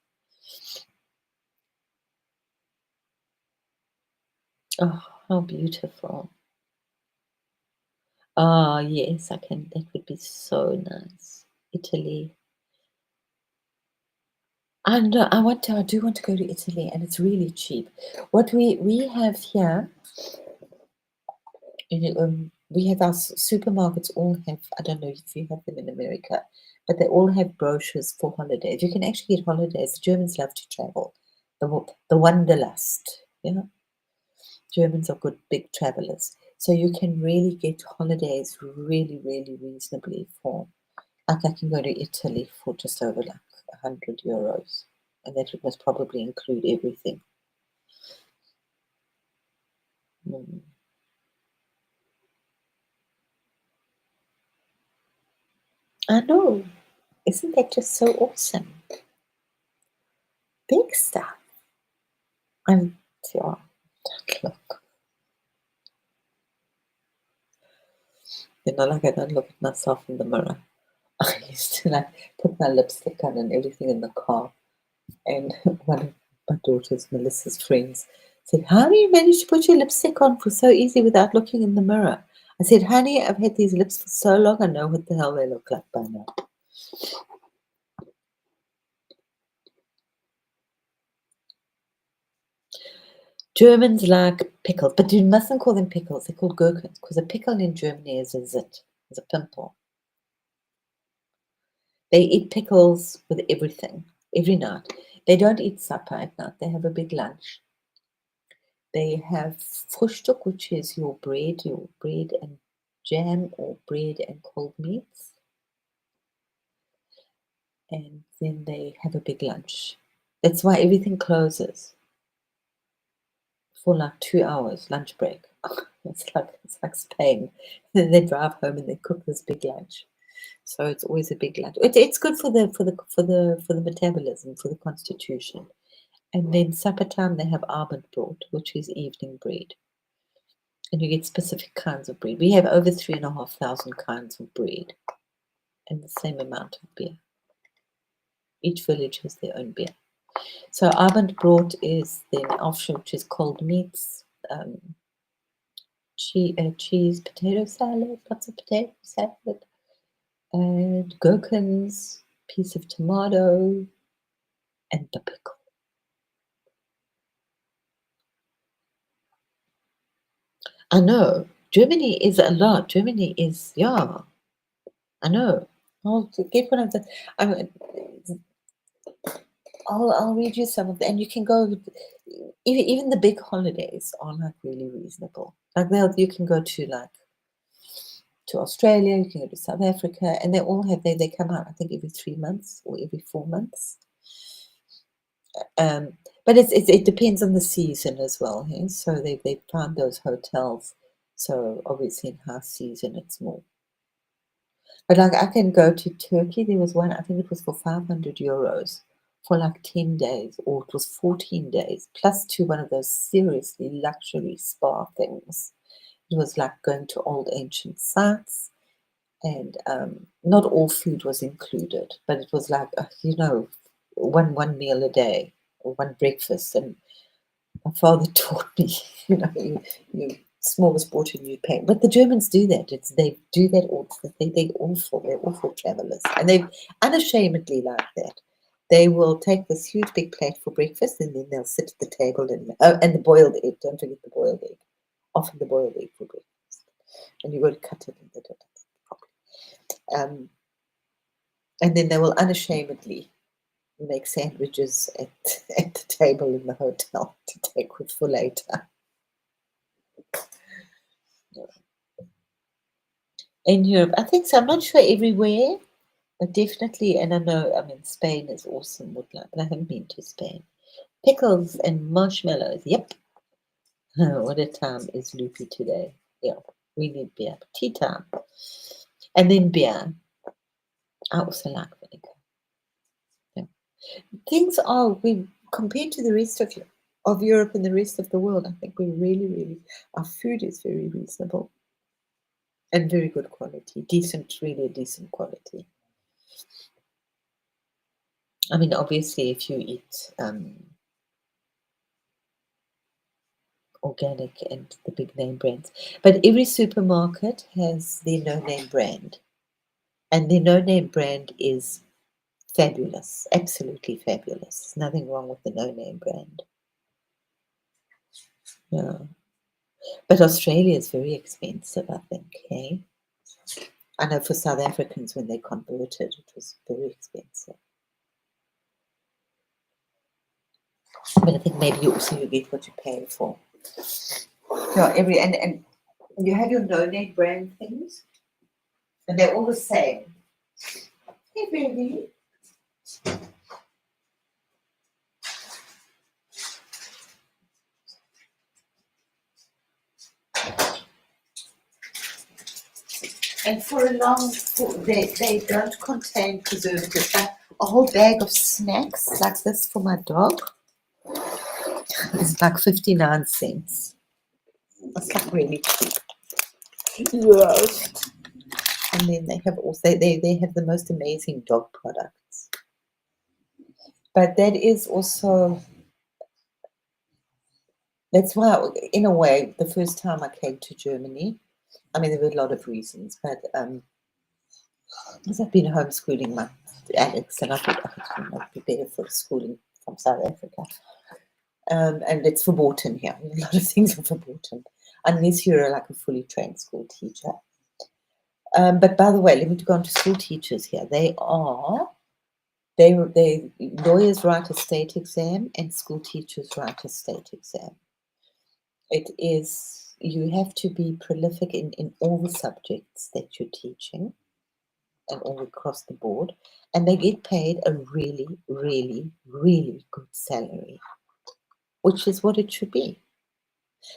Oh, how beautiful! Ah, yes, I can. That would be so nice. Italy. I know. I do want to go to Italy, and it's really cheap. What we have here, we have our supermarkets all have. I don't know if you have them in America, but they all have brochures for holidays. You can actually get holidays. The Germans love to travel. The wanderlust. Yeah, Germans are good big travelers, so you can really get holidays really, really reasonably for. Like I can go to Italy for just over like €100, and that must probably include everything. Mm. I know. Isn't that just so awesome? Big stuff. I'm yeah, look. Like I don't look at myself in the mirror. I used to like put my lipstick on and everything in the car. And one of my daughter's, Melissa's friends, said, "How do you manage to put your lipstick on for so easy without looking in the mirror?" I said, "Honey, I've had these lips for so long, I know what the hell they look like by now." Germans like pickles, but you mustn't call them pickles. They're called gherkins because a pickle in Germany is a zit, is a pimple. They eat pickles with everything, every night. They don't eat supper at night. They have a big lunch. They have Frühstück, which is your bread and jam or bread and cold meats. And then they have a big lunch. That's why everything closes for like 2 hours, lunch break. It's like Spain. Then they drive home and they cook this big lunch. So it's always a big lunch. It's good for the metabolism, for the constitution. And then supper time they have Abendbrot, which is evening bread. And you get specific kinds of bread. We have over 3,500 kinds of bread and the same amount of beer. Each village has their own beer. So Abendbrot is then offshore, which is cold meats, cheese, potato salad, lots of potato salad, and gherkins, piece of tomato, and the pickle. I know. Germany is a lot. Germany is, yeah, I know. I'll get one of the. I'll read you some of them, and you can go. Even the big holidays are like really reasonable. Like you can go to Australia, you can go to South Africa, and they all have they come out. I think every 3 months or every 4 months. But it depends on the season as well. Hey? So they found those hotels. So obviously in high season it's more. But like I can go to Turkey. There was one, I think it was for 500 euros for like 10 days, or it was 14 days, plus to one of those seriously luxury spa things. It was like going to old ancient sites, and not all food was included, but it was like, one meal a day or one breakfast. And my father taught me, you smorgasbord and you pay. But the Germans do that. They do that all. They're awful. They're awful travelers, and they unashamedly like that. They will take this huge big plate for breakfast, and then they'll sit at the table and the boiled egg. Don't forget the boiled egg. Often the boiled egg for breakfast, and you've got to cut it in the properly. And then they will unashamedly make sandwiches at the table in the hotel to take with for later. In Europe, I think so. I'm not sure everywhere, but definitely. And I mean, Spain is awesome. But I haven't been to Spain. Pickles and marshmallows. Yep. What a time is Loopy today. Yeah, we need beer. Tea time. And then beer. I also like vinegar. Yeah. Things are, we compared to the rest of Europe and the rest of the world, I think we really, really, our food is very reasonable and very good quality. Decent, really decent quality. I mean, obviously, if you eat organic and the big name brands, but every supermarket has their no name brand, and their no name brand is fabulous, absolutely fabulous. There's nothing wrong with the no name brand. Yeah, but Australia is very expensive, I think. Hey, I know for South Africans when they converted, it was very expensive. But I think maybe you get what you pay for. Yeah, and you have your no name brand things, and they're all the same. Hey, baby. And for a long, they don't contain preservatives. Like a whole bag of snacks like this for my dog is like 59 cents. It's like really cheap. Yes. And then they have also they have the most amazing dog products. But that is also, that's why, in a way, the first time I came to Germany, I mean, there were a lot of reasons, but because I've been homeschooling my Alex, and I thought, oh, it might be better for schooling from South Africa. And it's verboten here. A lot of things are verboten, unless you're like a fully trained school teacher. But by the way, let me go on to school teachers here. They lawyers write a state exam and school teachers write a state exam. It is, you have to be prolific in all the subjects that you're teaching and all across the board, and they get paid a really, really, really good salary, which is what it should be.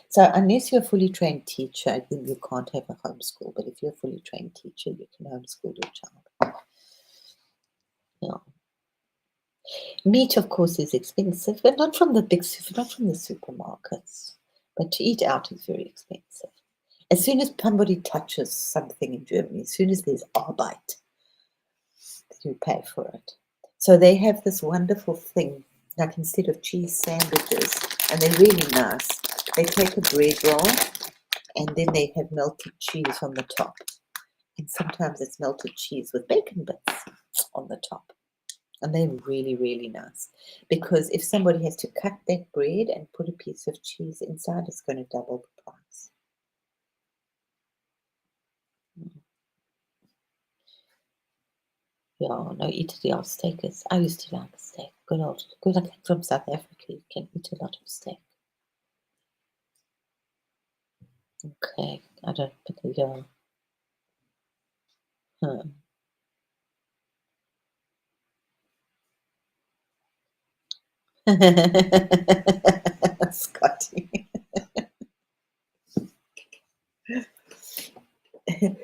So unless you're a fully trained teacher, then you can't have a homeschool. But if you're a fully trained teacher, you can homeschool your child. Yeah. Meat, of course, is expensive, but not from the supermarkets. But to eat out is very expensive. As soon as somebody touches something in Germany, as soon as there's Arbeit, you pay for it. So they have this wonderful thing, like instead of cheese sandwiches, and they're really nice. They take a bread roll, and then they have melted cheese on the top. And sometimes it's melted cheese with bacon bits on the top. And they're really, really nice. Because if somebody has to cut that bread and put a piece of cheese inside, it's going to double the price. Yeah, no, Italy, our steak is, I used to like steak. Good, I came from South Africa, you can eat a lot of steak. Okay, I don't, but yeah. Scotty.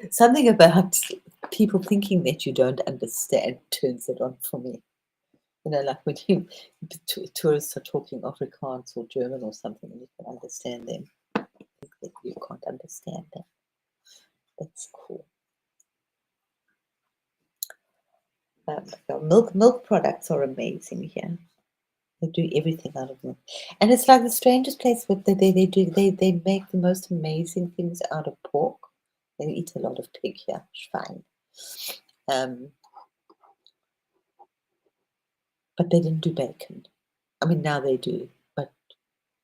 Something about people thinking that you don't understand turns it on for me. You know, like when tourists are talking Afrikaans or German or something, and you can understand them. I think that you can't understand them. That's cool. Milk products are amazing here. They do everything out of milk, and it's like the strangest place. What they make the most amazing things out of pork. They eat a lot of pig here, Schwein. But they didn't do bacon. I mean, now they do, but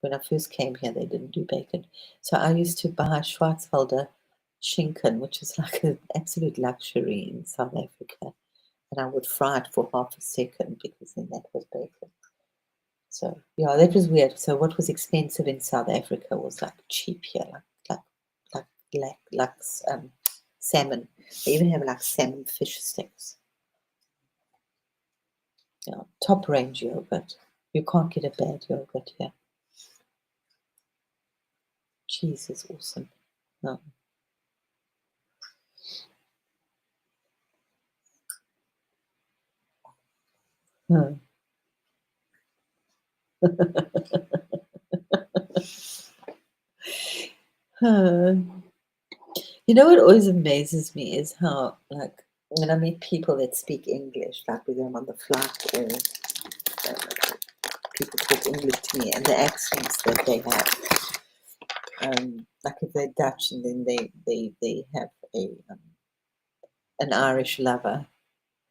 when I first came here, they didn't do bacon. So I used to buy Schwarzwälder Schinken, which is like an absolute luxury in South Africa. And I would fry it for half a second because then that was bacon. So yeah, that was weird. So what was expensive in South Africa was like cheap here, like salmon. They even have like salmon fish sticks. Yeah, top range yogurt. You can't get a bad yogurt here. Cheese is awesome. No. You know what always amazes me is how, like, when I meet people that speak English, like with them on the flight, or people talk English to me, and the accents that they have, like if they're Dutch and then they have an Irish lover,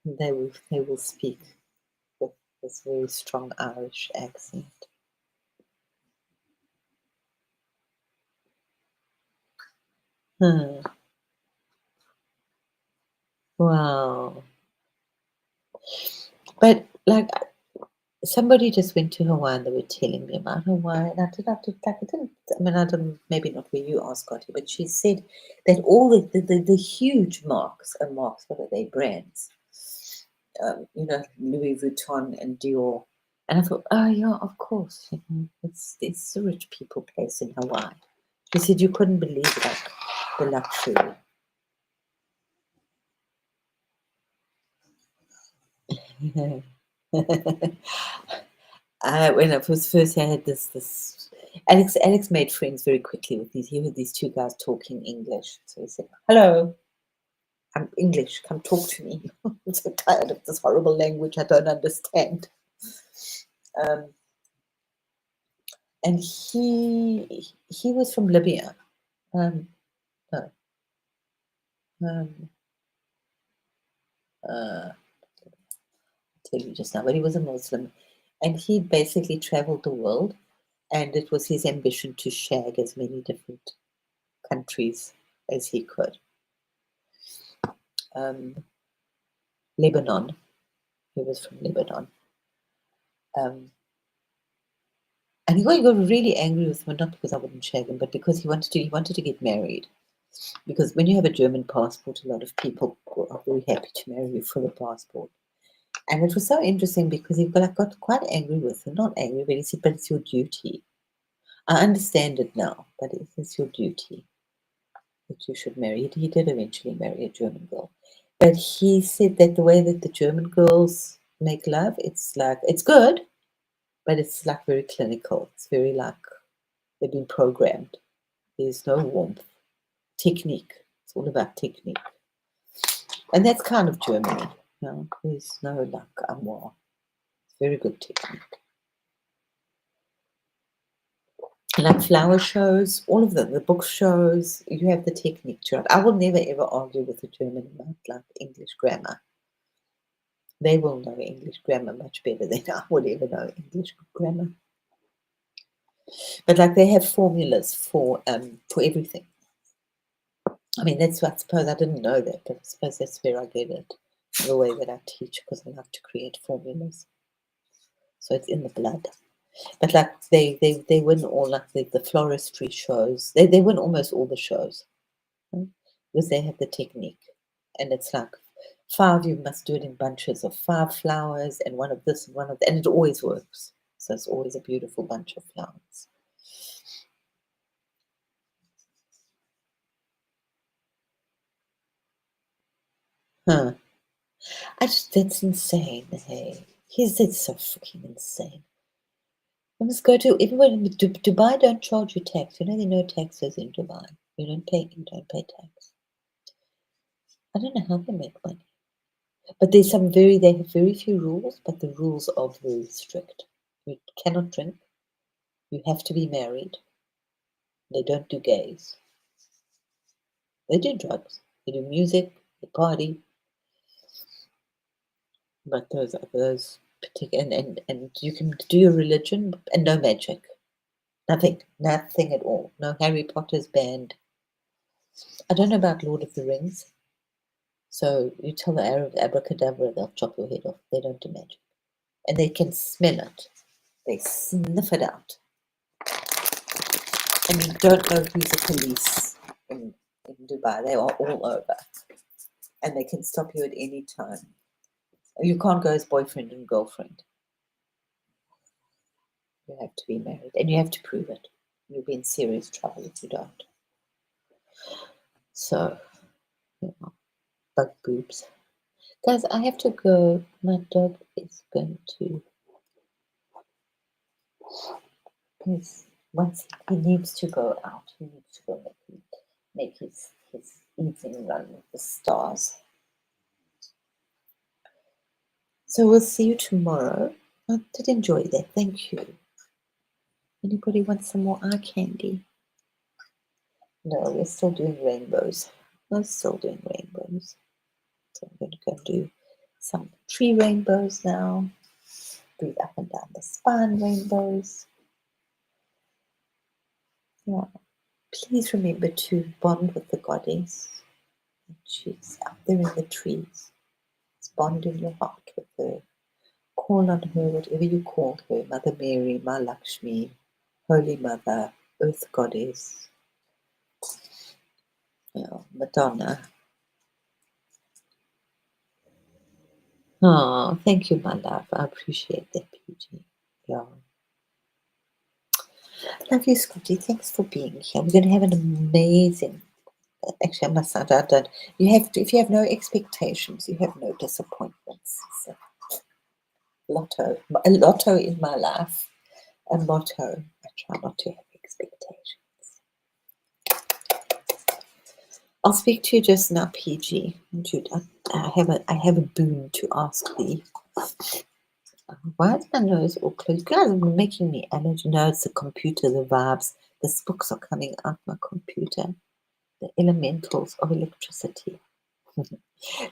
they will speak with this very strong Irish accent. Wow. But like somebody just went to Hawaii and they were telling me about Hawaii, and I didn't, maybe not where you are, Scotty, but she said that all the huge marks are marks, what are they, brands? Louis Vuitton and Dior. And I thought, oh yeah, of course. It's a rich people place in Hawaii. She said you couldn't believe like the luxury. When I was first, I had this. Alex made friends very quickly with these. He heard these two guys talking English, so he said, "Hello, I'm English. Come talk to me. I'm so tired of this horrible language I don't understand." Um, and he was from Libya. No, um, I'll tell you just now, but he was a Muslim, and he basically traveled the world, and it was his ambition to shag as many different countries as he could. Lebanon. He was from Lebanon. And he got really angry with me, not because I wouldn't shag him, but because he wanted to get married. Because when you have a German passport, a lot of people are very happy to marry you for the passport. And it was so interesting because he got quite angry with him. Not angry, but he said, "But it's your duty. I understand it now, but it's your duty that you should marry." He did eventually marry a German girl. But he said that the way that the German girls make love, it's good, but it's like very clinical. It's very like they've been programmed. There's no warmth. Technique. It's all about technique. And that's kind of Germany. There's no like amour. It's very good technique. Like flower shows, all of them, the book shows, you have the technique to it. I will never ever argue with a German about like English grammar. They will know English grammar much better than I would ever know English grammar. But like they have formulas for everything. I mean, that's what I suppose I didn't know that, but I suppose that's where I get it. The way that I teach, because I like to create formulas. So it's in the blood. But like they win all like the floristry shows. They win almost all the shows. Because they have the technique. And it's like 5, you must do it in bunches of 5 flowers and one of this and one of that, and it always works. So it's always a beautiful bunch of flowers. Huh. That's insane. Hey, it's so freaking insane. I must go to everywhere in Dubai. Don't charge you tax. You know there are no taxes in Dubai. You don't pay tax. I don't know how they make money. But they have very few rules, but the rules are very strict. You cannot drink. You have to be married. They don't do gays. They do drugs. They do music. They party. But those particular and you can do your religion and no magic. Nothing at all. No Harry Potter's banned. I don't know about Lord of the Rings. So you tell the Arab abracadabra, they'll chop your head off. They don't do magic. And they can smell it. They sniff it out. And you don't know who's the police in Dubai. They are all over. And they can stop you at any time. You can't go as boyfriend and girlfriend. You have to be married. And you have to prove it. You'll be in serious trouble if you don't. So, bug boobs. Guys, I have to go. My dog is going to. Once he needs to go out, he needs to go make his evening run with the stars. So we'll see you tomorrow. I did enjoy that. Thank you. Anybody want some more eye candy? No, we're still doing rainbows. We're still doing rainbows. So I'm going to go do some tree rainbows now. Breathe up and down the spine rainbows. Yeah. Please remember to bond with the goddess. She's up there in the trees. It's bond in your heart with her. Call on her, whatever you call her, Mother Mary, Ma Lakshmi, Holy Mother, Earth Goddess, Madonna. Oh, thank you, my love. I appreciate that, PG. Yeah. Love you, Scotty. Thanks for being here. We're going to have an amazing. Actually, I must say, I don't. You have to, if you have no expectations, you have no disappointments. So Lotto. A lotto in my life. A motto. I try not to have expectations. I'll speak to you just now, PG. Jude, I have a boon to ask thee. Why is my nose all closed? You guys are making me allergy. No, it's the computer, the vibes. The spooks are coming out my computer. The elementals of electricity.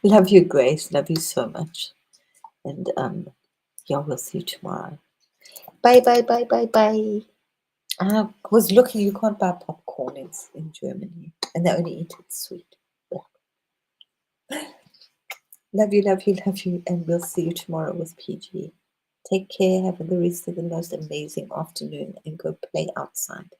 Love you, Grace. Love you so much. And yeah, we'll see you tomorrow. Bye, bye, bye, bye, bye. I was looking, you can't buy popcorn in Germany. And they only eat it sweet. Love you, love you, love you. And we'll see you tomorrow with PG. Take care. Have the rest of the most amazing afternoon and go play outside.